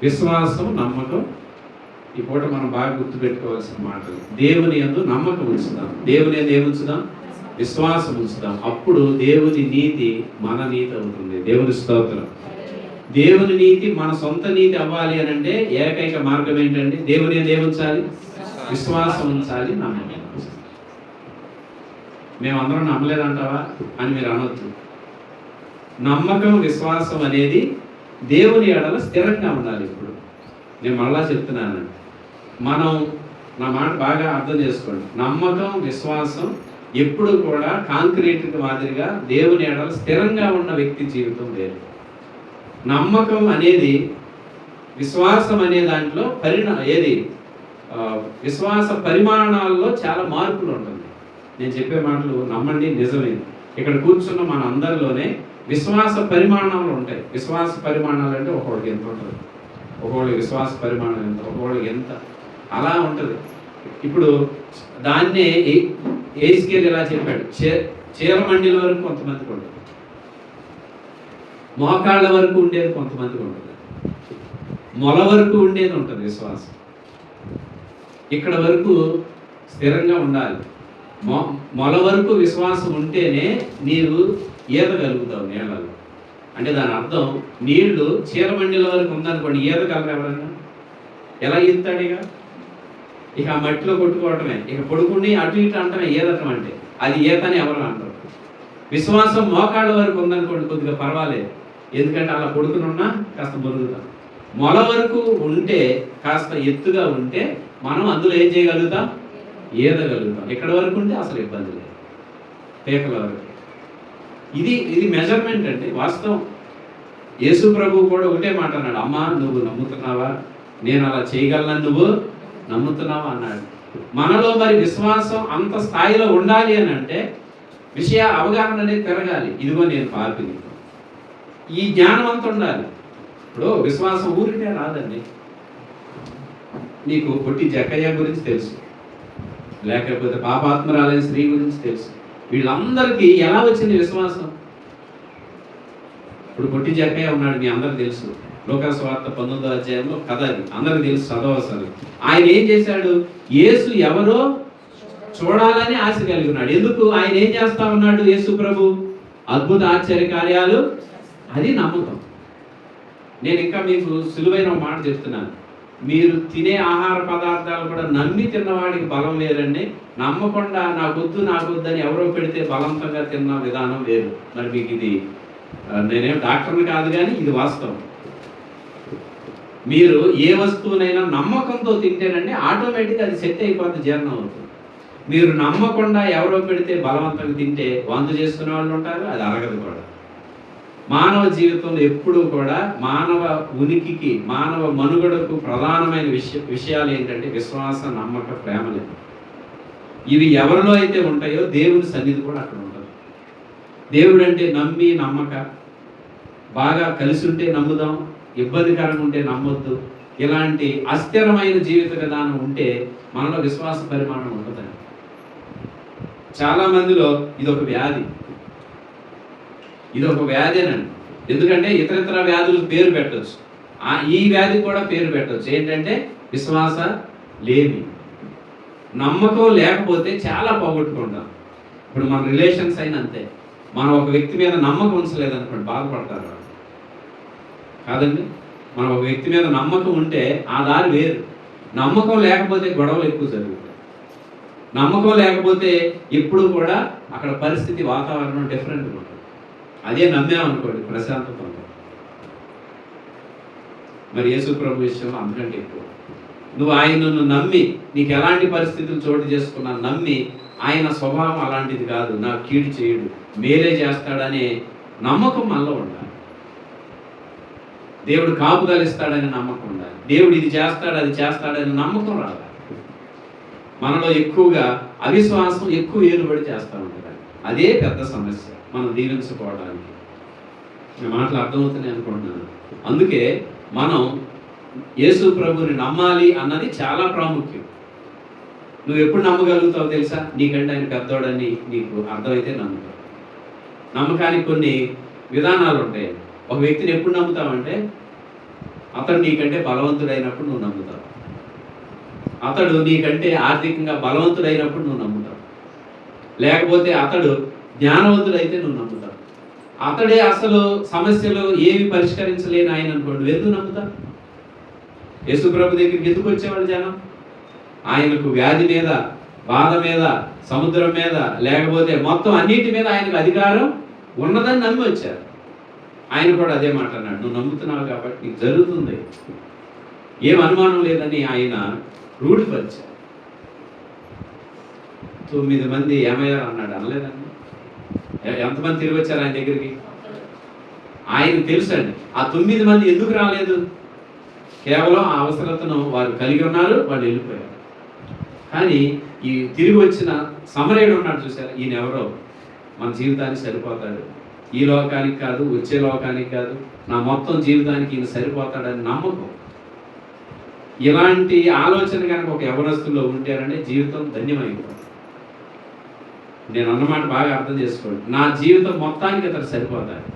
విశ్వాసం, నమ్మకం ఈ పూట మనం బాగా గుర్తుపెట్టుకోవాల్సిన మాటలు. దేవుని యందు నమ్మకం ఉంచుదాం. దేవుని యందు ఏముంచుదాం? విశ్వాసం ఉంచుదాం. అప్పుడు దేవుని నీతి మన నీతి అవుతుంది. దేవుని స్తోత్రం. దేవుని నీతి మన సొంత నీతి అవ్వాలి అని అంటే ఏకైక మార్గం ఏంటంటే దేవుని యందు ఏముంచాలి? విశ్వాసం ఉంచాలి, నమ్మకం ఉంచాలి. మేమందరం నమ్మలేదంటావా అని మీరు అనొద్దు. నమ్మకం, విశ్వాసం అనేది దేవుని ఎడల స్థిరంగా ఉండాలి. ఇప్పుడు నేను మళ్ళా చెప్తున్నాను, మనం నా మాట బాగా అర్థం చేసుకోండి. నమ్మకం, విశ్వాసం ఎప్పుడు కూడా కాంక్రీట్ మాదిరిగా దేవుని ఎడల స్థిరంగా ఉన్న వ్యక్తి జీవితం వేరు. నమ్మకం అనేది విశ్వాసం అనే దాంట్లో విశ్వాస పరిమాణాల్లో చాలా మార్పులు ఉంటుంది. నేను చెప్పే మాటలు నమ్మండి, నిజమే. ఇక్కడ కూర్చున్న మన అందరిలోనే విశ్వాస పరిమాణాలు ఉంటాయి. విశ్వాస పరిమాణాలు అంటే ఒకళ్ళకి ఎంత ఉంటుంది, ఒకళ్ళకి విశ్వాస పరిమాణం ఎంత, ఒకళ్ళకి ఎంత, అలా ఉంటుంది. ఇప్పుడు దాన్నే ఏ స్కేల్ ఇలా చెప్పాడు. చీలమండిల వరకు కొంతమందికి ఉంటుంది, మోకాళ్ళ వరకు ఉండేది కొంతమందికి ఉంటుంది, మొల వరకు ఉండేది ఉంటుంది విశ్వాసం. ఇక్కడ వరకు స్థిరంగా ఉండాలి. మొల వరకు విశ్వాసం ఉంటేనే నీవు ఈదగలుగుతావు నీళ్ళలో. అంటే దాని అర్థం నీళ్లు చీలమండిల వరకు ఉందనుకోండి, ఈదగలరు ఎవరైనా? ఎలా ఈదుతాడు? ఇక ఆ మట్టిలో కొట్టుకోవటమే, ఇక పడుకుని అటు ఇటు అంటమే ఈదటం. అంటే అది ఈతని ఎవరు అంటారు. విశ్వాసం మోకాళ్ళ వరకు ఉందనుకోండి, కొద్దిగా పర్వాలేదు, ఎందుకంటే అలా పడుకుని ఉన్నా కాస్త బొరుగుతాం. మొల వరకు ఉంటే, కాస్త ఎత్తుగా ఉంటే మనం అందులో ఏం చేయగలుగుతాం? ఈదగలుగుతాం. ఎక్కడ వరకు ఉంటే అసలు ఇబ్బంది లేదు, పేకల వరకు. ఇది మెజర్మెంట్ అండి, వాస్తవం. యేసు ప్రభువు కూడా ఒకటే మాట అన్నాడు, అమ్మా నువ్వు నమ్ముతున్నావా? నేను అలా చేయగలను, నువ్వు నమ్ముతున్నావా అన్నాడు. మనలో మరి విశ్వాసం అంత స్థాయిలో ఉండాలి అని అంటే విషయ అవగాహన అనేది పెరగాలి. ఇదిగో నేను పాపిని, ఈ జ్ఞానం అంతా ఉండాలి. ఇప్పుడు విశ్వాసం ఊరికే రాదండి. నీకు పొట్టి జక్కయ్య గురించి తెలుసు, లేకపోతే పాపాత్మరాలైన స్త్రీ గురించి తెలుసు. వీళ్ళందరికీ ఎలా వచ్చింది విశ్వాసం? ఇప్పుడు పొట్టి జక్కయ్య ఉన్నాడు, మీ అందరికి తెలుసు. లోకా సువార్త 19వ అధ్యాయంలో కథ, అది అందరికి తెలుసు, చదవసలు. ఆయన ఏం చేశాడు? యేసు ఎవరో చూడాలని ఆశ కలిగి ఉన్నాడు. ఎందుకు? ఆయన ఏం చేస్తా ఉన్నాడు యేసు ప్రభు? అద్భుత ఆశ్చర్య కార్యాలు. అది నమ్మకం. నేను ఇంకా మీకు సులువైన మాట చెప్తున్నాను. మీరు తినే ఆహార పదార్థాలు కూడా నమ్మి తిన్నవాడికి బలం వేరండి. నమ్మకుండా నాకొద్దు అని ఎవరో పెడితే బలవంతంగా తిన్న విధానం వేరు. మరి మీకు ఇది, నేనేం డాక్టర్ని కాదు కానీ ఇది వాస్తవం. మీరు ఏ వస్తువునైనా నమ్మకంతో తింటేనండి ఆటోమేటిక్గా అది సెట్ అయిపోతే జీర్ణం అవుతుంది. మీరు నమ్మకుండా ఎవరో పెడితే బలవంతంగా తింటే వాంతు చేసుకునే వాళ్ళు ఉంటారు, అది అరగదు కూడా. మానవ జీవితంలో ఎప్పుడూ కూడా మానవ ఉనికికి, మానవ మనుగడకు ప్రధానమైన విషయాలు ఏంటంటే విశ్వాస, నమ్మక, ప్రేమలే. ఇవి ఎవరిలో అయితే ఉంటాయో దేవుని సన్నిధి కూడా అక్కడ ఉంటుంది. దేవుడు అంటే నమ్మి, నమ్మక, బాగా కలిసి ఉంటే నమ్ముదాం, ఇబ్బందికరంగా ఉంటే నమ్మొద్దు. ఇలాంటి అస్థిరమైన జీవిత విధానం ఉంటే మనలో విశ్వాస పరిమాణం ఉంటుందండి. చాలా మందిలో ఇదొక వ్యాధి, ఇదొక వ్యాధేనండి. ఎందుకంటే ఇతరితర వ్యాధులకు పేరు పెట్టవచ్చు, ఈ వ్యాధికి కూడా పేరు పెట్టవచ్చు. ఏంటంటే విశ్వాస లేమి, నమ్మకం లేకపోతే చాలా పోగొట్టుకుంటాం. ఇప్పుడు మన రిలేషన్స్ అయినా అంతే. మనం ఒక వ్యక్తి మీద నమ్మకం ఉంచలేదనుకోండి, బాధపడతారు కాదండి. మనం ఒక వ్యక్తి మీద నమ్మకం ఉంటే ఆ దారి వేరు. నమ్మకం లేకపోతే గొడవలు ఎక్కువ జరుగుతాయి. నమ్మకం లేకపోతే ఎప్పుడు కూడా అక్కడ పరిస్థితి, వాతావరణం డిఫరెంట్గా ఉంటుంది. అదే నమ్మామనుకోండి, ప్రశాంతత ఉంటుంది. మరి యేసు ప్రభు విషయంలో అంతకంటే ఎక్కువ. నువ్వు ఆయనను నమ్మి, నీకు ఎలాంటి పరిస్థితులు చోటు చేసుకున్నా నమ్మి, ఆయన స్వభావం అలాంటిది కాదు, నాకు కీడు చేయడు, మేలే చేస్తాడనే నమ్మకం మనలో ఉండాలి. దేవుడు కాపుదల ఇస్తాడని నమ్మకం ఉండాలి. దేవుడు ఇది చేస్తాడు అది చేస్తాడని నమ్మకం రావాలి. మనలో ఎక్కువగా అవిశ్వాసం ఎక్కువ ఏలుబడి చేస్తూ ఉంటుంది. అదే పెద్ద సమస్య మనం దీవించుకోవడానికి. నా మాటలు అర్థమవుతున్నాయి అనుకుంటున్నాను. అందుకే మనం యేసు ప్రభుని నమ్మాలి అన్నది చాలా ప్రాముఖ్యం. నువ్వు ఎప్పుడు నమ్మగలుగుతావు తెలుసా? నీకంటే ఆయన పెద్దోడని నీకు అర్థమైతే నమ్ముతావు. నమ్మకానికి కొన్ని విధానాలు ఉంటాయి. ఒక వ్యక్తిని ఎప్పుడు నమ్ముతావంటే అతడు నీకంటే బలవంతుడైనప్పుడు నువ్వు నమ్ముతావు. అతడు నీకంటే ఆర్థికంగా బలవంతుడైనప్పుడు నువ్వు నమ్ముతావు. లేకపోతే అతడు జ్ఞానవంతుడైతే నువ్వు నమ్ముతావు. అతడే అసలు సమస్యలు ఏవి పరిష్కరించలేని ఆయన అనుకోండి, నువ్వు ఎందుకు నమ్ముతావు? యేసుప్రభు దగ్గరికి ఎందుకు వచ్చేవాళ్ళు జనం? ఆయనకు వ్యాధి మీద, బాధ మీద, సముద్రం మీద, లేకపోతే మొత్తం అన్నిటి మీద ఆయనకు అధికారం ఉన్నదని నమ్మి వచ్చారు. ఆయన కూడా అదే మాట అన్నాడు, నువ్వు నమ్ముతున్నావు కాబట్టి నీకు జరుగుతుంది, ఏం అనుమానం లేదని ఆయన రూఢిపరిచారు. 9 మంది ఏమయ్యారు అన్నాడు, అనలేదండి. ఎంతమంది తిరిగి వచ్చారు ఆయన దగ్గరికి? ఆయనకు తెలుసండి ఆ 9 మంది ఎందుకు రాలేదు. కేవలం ఆ అవసరతను వారు కలిగి ఉన్నారు, వాళ్ళు వెళ్ళిపోయారు. కానీ ఈ తిరిగి వచ్చిన సమరయుడు ఉన్నాడు చూసారు, ఈయన ఎవరో మన జీవితానికి సరిపోతాడు, ఈ లోకానికి కాదు, వచ్చే లోకానికి కాదు, నా మొత్తం జీవితానికి ఈయన సరిపోతాడని నమ్మకం. ఇలాంటి ఆలోచన కనుక ఒక యవనస్తుల్లో ఉంటేనంటే జీవితం ధన్యమైపోతుంది. నేను అన్నమాట బాగా అర్థం చేసుకోండి. నా జీవితం మొత్తానికి అతను సరిపోతాడు.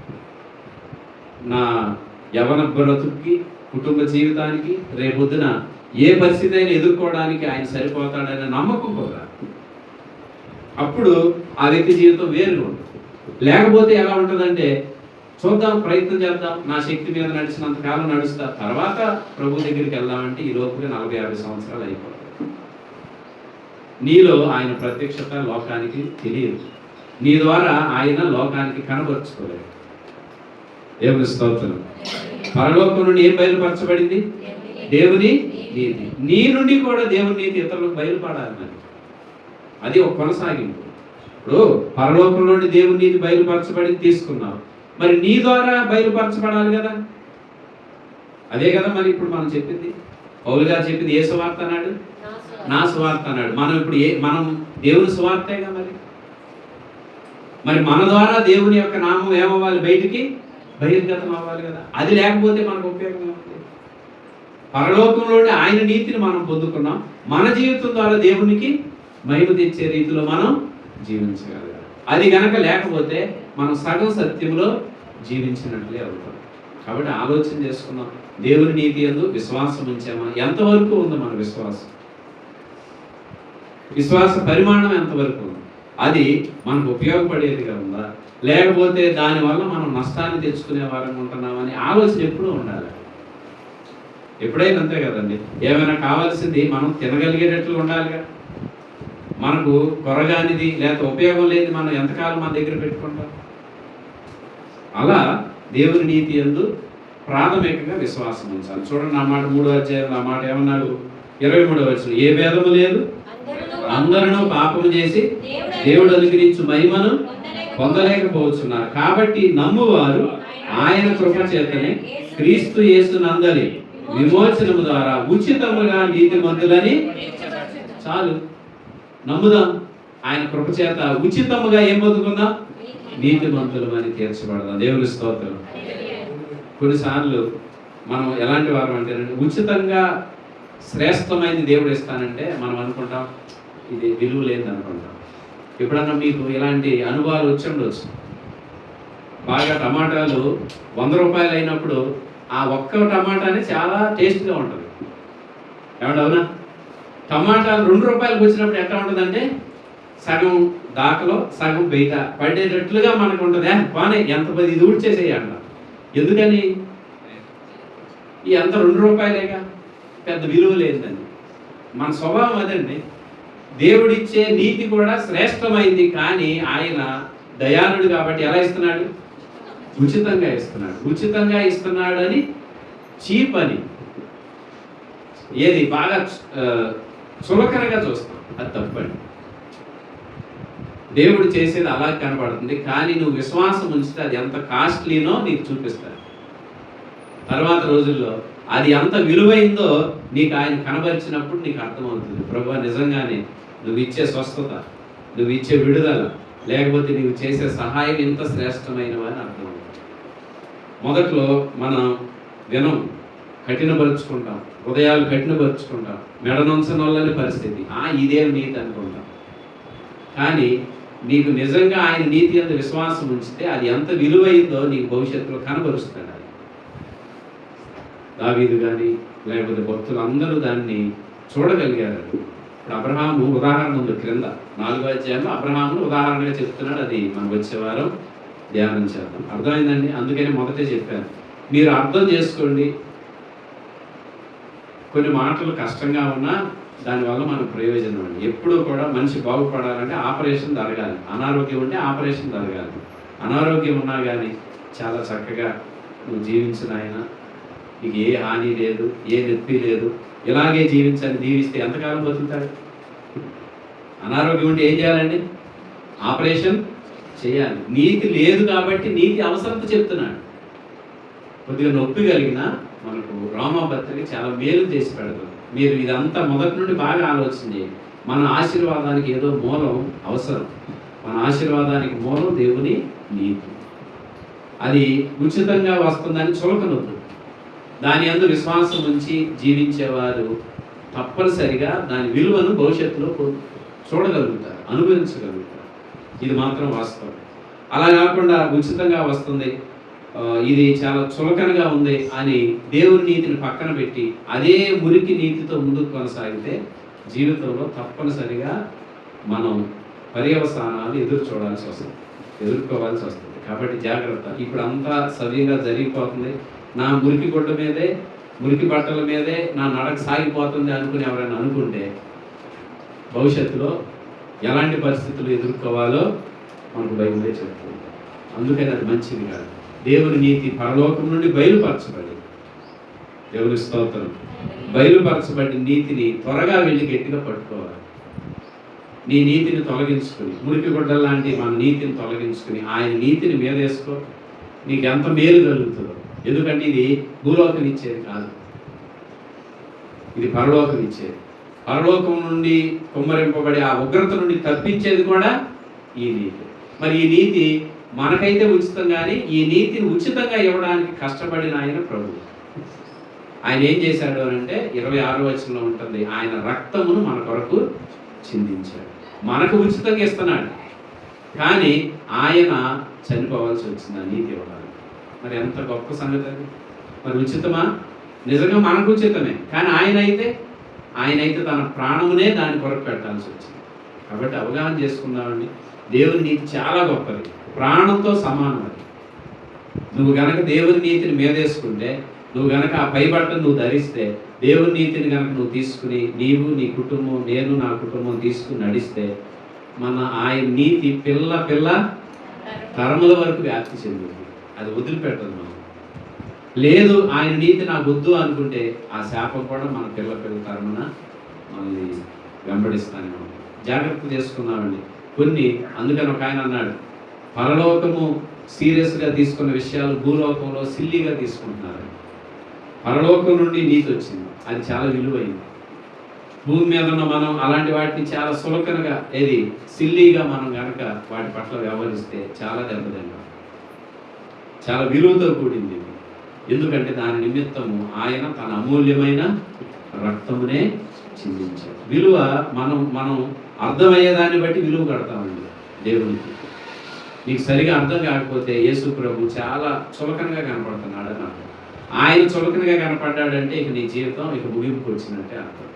నా యవన బ్రతుక్కి, కుటుంబ జీవితానికి, రేపొద్దున ఏ పరిస్థితి అయినా ఎదుర్కోవడానికి ఆయన సరిపోతాడనే నమ్మకం కూడా. అప్పుడు ఆ వ్యక్తి జీవితం వేరుగా ఉంటుంది. లేకపోతే ఎలా ఉంటుందంటే, చూద్దాం, ప్రయత్నం చేద్దాం, నా శక్తి మీద నడిచినంత కాలం నడుస్తా, తర్వాత ప్రభు దగ్గరికి వెళ్దామంటే ఈ లోపుగా 40-50 సంవత్సరాలు అయిపోతాయి. నీలో ఆయన ప్రత్యక్షత లోకానికి తెలియదు. నీ ద్వారా ఆయన లోకానికి కనబరుచుకోలేదు. దేవుని స్తోత్రం. పరలోకం నుండి ఏం బయలుపరచబడింది? దేవుని నీతి. నీ నుండి కూడా దేవుని నీతి ఇతరులకు బయలుపడాలి. మరి అది ఒక కొనసాగింపు. ఇప్పుడు పరలోకం నుండి దేవుని నీతి బయలుపరచబడింది తీసుకున్నావు, మరి నీ ద్వారా బయలుపరచబడాలి కదా. అదే కదా మరి ఇప్పుడు మనం చెప్పింది. పౌలు గారు చెప్పింది ఏ సువార్త అన్నాడు? నా సువార్త అన్నాడు. మనం ఇప్పుడు మనం దేవుని సువార్తేగా. మరి మన ద్వారా దేవుని యొక్క నామం ఏమవ్వాలి? బయటికి బహిర్గతం అవ్వాలి కదా. అది లేకపోతే మనకు ఉపయోగం ఏముంది? పరలోకంలోనే ఆయన నీతిని మనం పొందుకున్నాం. మన జీవితం ద్వారా దేవునికి మహిమ తెచ్చే రీతిలో మనం జీవించగలగాలి. అది గనక లేకపోతే మనం సగం సత్యంలో జీవించినట్లే అవుతాం. కాబట్టి ఆలోచన చేసుకున్నాం, దేవుని నీతి యందు విశ్వాసం ఉంచామా? ఎంతవరకు ఉంది మన విశ్వాసం? విశ్వాస పరిమాణం ఎంతవరకు ఉంది? అది మనకు ఉపయోగపడేదిగా ఉందా, లేకపోతే దానివల్ల మనం నష్టాన్ని తెచ్చుకునే వారంగా ఉంటున్నామని ఆలోచన ఎప్పుడూ ఉండాలి. ఎప్పుడైనా అంతే కదండి. ఏమైనా కావాల్సింది మనం తినగలిగేటట్లు ఉండాలిగా. మనకు కొరగానిది లేకపోతే ఉపయోగం లేని మనం ఎంతకాలం మన దగ్గర పెట్టుకుంటాం? అలా దేవుని నీతి యందు ప్రాథమికంగా విశ్వాసం ఉంచాలి. చూడండి, ఆ మాట 3వ అధ్యాయంలో ఆ మాట ఏమన్నాడు? 23వ వచనం, ఏ భేదము లేదు, అందరూ పాపము చేసి దేవుడు అనుగ్రహించు మహిమను పొందలేకపోతున్నారు. కాబట్టి నమ్మువారు ఆయన కృప చేతనే క్రీస్తు యేసునందలి విమోచనము ద్వారా ఉచితముగా నీతిమంతులని. చాలు, నమ్ముదాం. ఆయన కృప చేత ఉచితముగా ఏం పొందుకుందాం? నీతిమంతులు అని తీర్చబడదాం. దేవుని స్తోత్రం. కొన్నిసార్లు మనం ఎలాంటి వారు అంటే, ఉచితంగా శ్రేష్టమైనది దేవుడు ఇస్తానంటే మనం అనుకుంటాం ఇది విలువ లేదని అనుకుంటాం. ఎప్పుడన్నా మీకు ఇలాంటి అనుభవాలు వచ్చి ఉండొచ్చు. బాగా టమాటాలు 100 రూపాయలు అయినప్పుడు ఆ ఒక్క టమాటానే చాలా టేస్ట్గా ఉంటుంది. ఏమంటే అవునా? టమాటాలు 2 రూపాయలకు వచ్చినప్పుడు ఎట్లా ఉంటుందంటే సగం దాకలో సగం బయట పడేటట్లుగా మనకు ఉంటుంది. బాగానే ఎంత పది ఇది ఊడ్చేసేయంట. ఎందుకని? ఈ అంత 2 రూపాయలేగా, పెద్ద విలువ లేదండి. మన స్వభావం అదండి. దేవుడిచ్చే నీతి కూడా శ్రేష్టమైంది, కానీ ఆయన దయాళుడు కాబట్టి ఎలా ఇస్తున్నాడు? ఉచితంగా ఇస్తున్నాడు. ఉచితంగా ఇస్తున్నాడు అని చీప్ అని ఏది బాగా చులకనగా చూస్తాం, అది తప్పండి. దేవుడు చేసేది అలా కనపడుతుంది, కానీ నువ్వు విశ్వాసం ఉంచితే అది ఎంత కాస్ట్లీనో నీకు చూపిస్తాడు. తర్వాత రోజుల్లో అది ఎంత విలువైందో నీకు ఆయన కనబరిచినప్పుడు నీకు అర్థమవుతుంది. ప్రభువా, నిజంగానే నువ్వు ఇచ్చే స్వస్థత, నువ్వు ఇచ్చే విడుదల, లేకపోతే నువ్వు చేసే సహాయం ఇంత శ్రేష్టమైనవి అని అర్థమవుతుంది. మొదట్లో మనం వినం, కఠినపరుచుకుంటాం, హృదయాలు కఠినపరుచుకుంటాం, మెడనొంచనోళ్ళని పరిస్థితి, ఇదేం నీతి అనుకుంటాం. కానీ నీకు నిజంగా ఆయన నీతి అంత విశ్వాసం ఉంచితే అది ఎంత విలువైందో నీకు భవిష్యత్తులో కనబరుస్తాడు. దావీదు కానీ లేకపోతే భక్తులు అందరూ దాన్ని చూడగలిగారు. ఇప్పుడు అబ్రహాము ఉదాహరణ ఉంది క్రింద 4వ అధ్యాయంలో అబ్రహామును ఉదాహరణగా చెప్తున్నాడు. అది మనం వచ్చే వారం ధ్యానం చేద్దాం. అర్థమైందండి? అందుకని మొదటే చెప్పాను, మీరు అర్థం చేసుకోండి. కొన్ని మాటలు కష్టంగా ఉన్నా దానివల్ల మనకు ప్రయోజనం అండి. ఎప్పుడూ కూడా మనిషి బాగుపడాలంటే ఆపరేషన్ జరగాలి. అనారోగ్యం ఉంటే ఆపరేషన్ జరగాలి. అనారోగ్యం ఉన్నా కానీ చాలా చక్కగా నువ్వు జీవించిన ఆయన, నీకు ఏ హాని లేదు, ఏ నొప్పి లేదు, ఇలాగే జీవించని దీవిస్తే ఎంతకాలం బతుకుతాడు? అనారోగ్యం ఉంటే ఏం చేయాలండి? ఆపరేషన్ చేయాలి. నీతి లేదు కాబట్టి నీతి అవసరత చెప్తున్నాడు. కొద్దిగా నొప్పి కలిగినా మనకు రోమాపత్రిక చాలా మేలు చేసి పెడతాం. మీరు ఇదంతా మొదటి నుండి బాగా ఆలోచన చేయండి. మన ఆశీర్వాదానికి ఏదో మూలం అవసరం. మన ఆశీర్వాదానికి మూలం దేవుని నీతి. అది ఉచితంగా వస్తుందని చులకనొద్దు. దాని యందు విశ్వాసం ఉంచి జీవించేవారు తప్పనిసరిగా దాని విలువను భవిష్యత్తులో చూడగలుగుతారు, అనుభవించగలుగుతారు. ఇది మాత్రం వాస్తవం. అలా కాకుండా ఉచితంగా వస్తుంది, ఇది చాలా చులకనగా ఉంది అని దేవుని నీతిని పక్కన పెట్టి అదే మురికి నీతితో ముందుకు కొనసాగితే జీవితంలో తప్పనిసరిగా మనం పర్యవసానాలు ఎదుర్కోవాల్సి వస్తుంది. కాబట్టి జాగ్రత్త. ఇప్పుడు అంతా సవ్యంగా జరిగిపోతుంది, నా మురికి గుడ్డ మీదే, మురికి బట్టల మీదే నా నడక సాగిపోతుంది అనుకుని ఎవరైనా అనుకుంటే భవిష్యత్తులో ఎలాంటి పరిస్థితులు ఎదుర్కోవాలో మనకు బైబిలే చెప్తుంది. అందుకని అది మంచిది కాదు. దేవుని నీతి పరలోకం నుండి బయలుపరచబడి, దేవుని స్తోత్రం, బయలుపరచబడి నీతిని త్వరగా వెళ్ళి గట్టిగా పట్టుకోవాలి. నీ నీతిని తొలగించుకుని, మురికి గుడ్డల లాంటి మన నీతిని తొలగించుకుని ఆయన నీతిని మీద వేసుకో. నీకు ఎంత మేలు కలుగుతుందో. ఎందుకంటే ఇది భూలోకం ఇచ్చేది కాదు, ఇది పరలోకం ఇచ్చేది. పరలోకం నుండి కుమ్మరింపబడి ఆ ఉగ్రత నుండి తప్పించేది కూడా ఈ నీతి. మరి ఈ నీతి మనకైతే ఉచితం, కానీ ఈ నీతిని ఉచితంగా ఇవ్వడానికి కష్టపడిన ఆయన ప్రభువు. ఆయన ఏం చేశాడు అని అంటే 26వ వచనంలో ఉంటుంది, ఆయన రక్తమును మన కొరకు చిందించాడు. మనకు ఉచితంగా ఇస్తున్నాడు, కానీ ఆయన చనిపోవాల్సి వచ్చింది ఆ నీతి ఇవ్వడానికి. మరి ఎంత గొప్ప సంగతి అది. మరి ఉచితమా? నిజంగా మనకు ఉచితమే, కానీ ఆయన అయితే తన ప్రాణమునే దాని కొరకు పెట్టాల్సి వచ్చింది. కాబట్టి అవగాహన చేసుకున్నామండి, దేవుని నీతి చాలా గొప్పది, ప్రాణంతో సమానం. అది నువ్వు గనక దేవుని నీతిని మీదేసుకుంటే, నువ్వు గనక ఆ పైబట్టను నువ్వు ధరిస్తే, దేవుని నీతిని గనక నువ్వు తీసుకుని నీవు, నీ కుటుంబం, నేను, నా కుటుంబం తీసుకుని నడిస్తే మన ఆయన నీతి పిల్ల తరముల వరకు వ్యాప్తి చెందుతుంది. అది వదిలిపెట్టదు మనం. లేదు ఆయన నీతి నాకు వద్దు అనుకుంటే ఆ శాపం కూడా మన పిల్ల తరమున మనల్ని వెంబడిస్తానే ఉంటుంది. జాగ్రత్త చేసుకున్నామండి కొన్ని. అందుకని ఒక ఆయన అన్నాడు, పరలోకము సీరియస్గా తీసుకున్న విషయాలు భూలోకంలో సిల్లీగా తీసుకుంటున్నారు. పరలోకం నుండి నీతి వచ్చింది, అది చాలా విలువైంది. భూమి మీద ఉన్న మనం అలాంటి వాటిని చాలా సులకనగా, సిల్లీగా మనం కనుక వాటి పట్ల వ్యవహరిస్తే చాలా దెబ్బతింటాం. చాలా విలువతో కూడింది. ఎందుకంటే దాని నిమిత్తము ఆయన తన అమూల్యమైన రక్తమునే చిందించాడు. విలువ మనం అర్థమయ్యేదాన్ని బట్టి విలువ కడతామండి దేవునికి. నీకు సరిగా అర్థం కాకపోతే యేసు ప్రభు చాలా చులకనగా కనపడుతున్నాడు అని అర్థం. ఆయన చులకనగా కనపడ్డాడంటే ఇక నీ జీవితం ఇక ముగింపుకు వచ్చినట్టే అర్థం.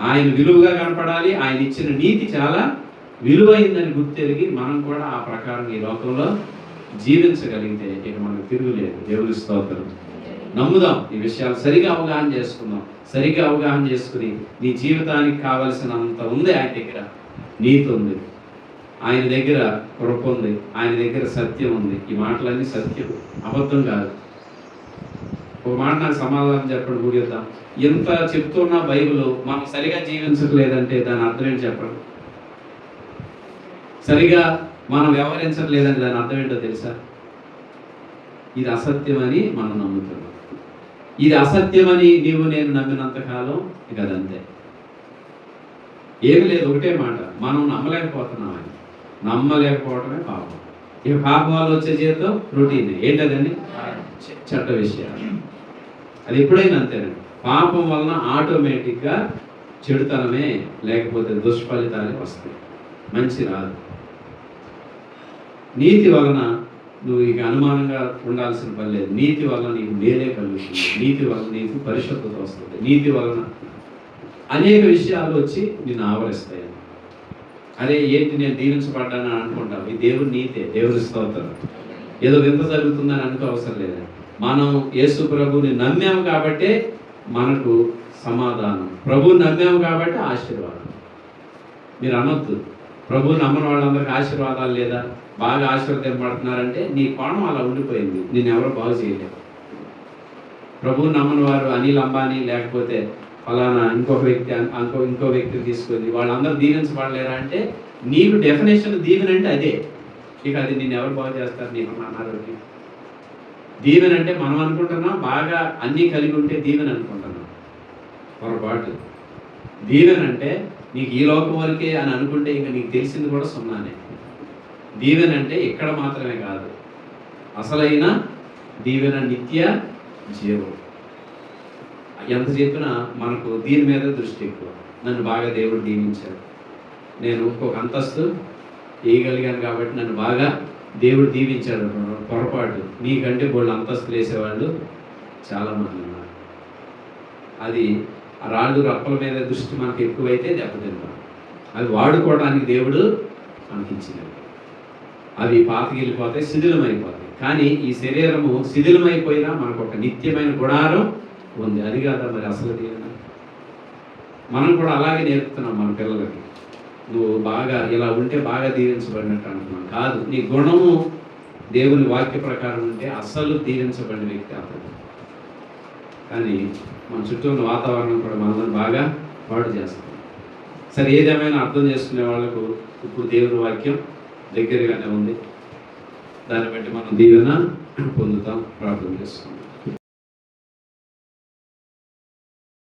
ఆయన విలువగా కనపడాలి. ఆయన ఇచ్చిన నీతి చాలా విలువైందని గుర్తెరిగి మనం కూడా ఆ ప్రకారం ఈ లోకంలో జీవించగలిగితే ఇక మనకు తిరుగులేదు. దేవుని స్తోత్రం. నమ్ముదాం, ఈ విషయాలు సరిగా అవగాహన చేసుకుందాం. సరిగా అవగాహన చేసుకుని నీ జీవితానికి కావలసినంత ఉంది ఆయన దగ్గర. నీతి ఉంది, ఆయన దగ్గర కృప ఉంది, ఆయన దగ్గర సత్యం ఉంది. ఈ మాటలన్నీ సత్యం, అబద్ధం కాదు. ఒక మాట నాకు సమాధానం చెప్పండి, ముగిద్దాం. ఎంత చెప్తున్నా బైబిల్ మనం సరిగా జీవించట్లేదంటే దాని అర్థం ఏంటి చెప్పండి? సరిగా మనం వ్యవహరించట్లేదని దాని అర్థం ఏంటో తెలుసా? ఇది అసత్యమని మనం నమ్ముతున్నాం. ఇది అసత్యమని నీవు నేను నమ్మినంత కాలం ఇక అదంతే. ఏమి లేదు, ఒకటే మాట, మనం నమ్మలేకపోతున్నామని. నమ్మలేకపోవటమే పాపం. ఇక పాపం వల్ల వచ్చే జీవితం రొటీన్. ఏంటదండి? చెడ్డ విషయాలు. అది ఎప్పుడైనా అంతేనండి. పాపం వలన ఆటోమేటిక్గా చెడుతనమే, లేకపోతే దుష్ఫలితాలే వస్తాయి, మంచి రాదు. నీతి వలన నువ్వు ఇక అనుమానంగా ఉండాల్సిన పని లేదు. నీతి వలన నీకు మేలే కలుగుతుంది. నీతి వలన నీకు పరిశుద్ధత వస్తుంది. నీతి వలన అనేక విషయాలు వచ్చి నిన్ను ఆవరిస్తాయి. అరే ఏంటి నేను దీవించబడ్డానని అనుకుంటావు, ఈ దేవుని నీతే, దేవుని స్తోత్రం. ఏదో వింత జరుగుతుందని అనుకో అవసరం లేదు. మనం యేసు ప్రభువుని నమ్మాము కాబట్టే మనకు సమాధానం, ప్రభువుని నమ్మాము కాబట్టి ఆశీర్వాదం. మీరు అనొద్దు ప్రభువు నమ్మని వాళ్ళందరికీ ఆశీర్వాదాలు లేదా, బాగా ఆశీర్వదింపబడుతున్నారంటే నీ కోణం అలా ఉండిపోయింది, నేను ఎవరో బాగు చేయలేదు. ప్రభువు నమ్మని వారు అనిల్ అంబానీ లేకపోతే ఫలానా ఇంకో వ్యక్తిని తీసుకొని వాళ్ళందరూ దీవించబడలేరా అంటే నీకు డెఫినేషన్ దీవెన అంటే అదే. ఇక అది నేను ఎవరు బాగు చేస్తారు? నీకు అనారోగ్యం. దీవెన అంటే మనం అనుకుంటున్నాం బాగా అన్నీ కలిగి ఉంటే దీవెన అనుకుంటున్నాం, పొరపాటు. దీవెన అంటే నీకు ఈ లోకం వరకే అని అనుకుంటే ఇంకా నీకు తెలిసింది కూడా సున్నానే. దీవెన అంటే ఇక్కడ మాత్రమే కాదు, అసలైన దీవెన నిత్య జీవం. ఎంత చెప్పినా మనకు దీని మీద దృష్టి ఎక్కువ. నన్ను బాగా దేవుడు దీవించాడు, నేను ఇంకొక అంతస్తు వేయగలిగాను కాబట్టి నన్ను బాగా దేవుడు దీవించాడు. పొరపాటు. నీకంటే బోళ్ళు అంతస్తులు వేసేవాళ్ళు చాలామంది ఉన్నారు. అది ఆ రాళ్ళు రప్పల మీద దృష్టి మనకు ఎక్కువైతే దెబ్బతింటాం. అవి వాడుకోవడానికి దేవుడు మనకిచ్చినవి. అవి పాతగిలిపోతాయి, శిథిలమైపోతాయి. కానీ ఈ శరీరము శిథిలమైపోయినా మనకు ఒక నిత్యమైన గుడారం ఉంది. అది కాదా మరి అసలు దీవెన? మనం కూడా అలాగే నేర్పుతున్నాం మన పిల్లలకి. నువ్వు బాగా ఇలా ఉంటే బాగా దీవించబడినట్టు అంటున్నాను. కాదు, నీ గుణము దేవుని వాక్య ప్రకారం ఉంటే అస్సలు దీవించబడిన వ్యక్తి అతను. కానీ మన చుట్టూ ఉన్న వాతావరణం కూడా మనల్ని బాగా పాడు చేస్తాం. సరే, ఏదేమైనా అర్థం చేసుకునే వాళ్ళకు ఇప్పుడు దేవుని వాక్యం దగ్గరగానే ఉంది. దాన్ని బట్టి మనం దీవెన పొందుతాం. ప్రార్థన చేస్తాం.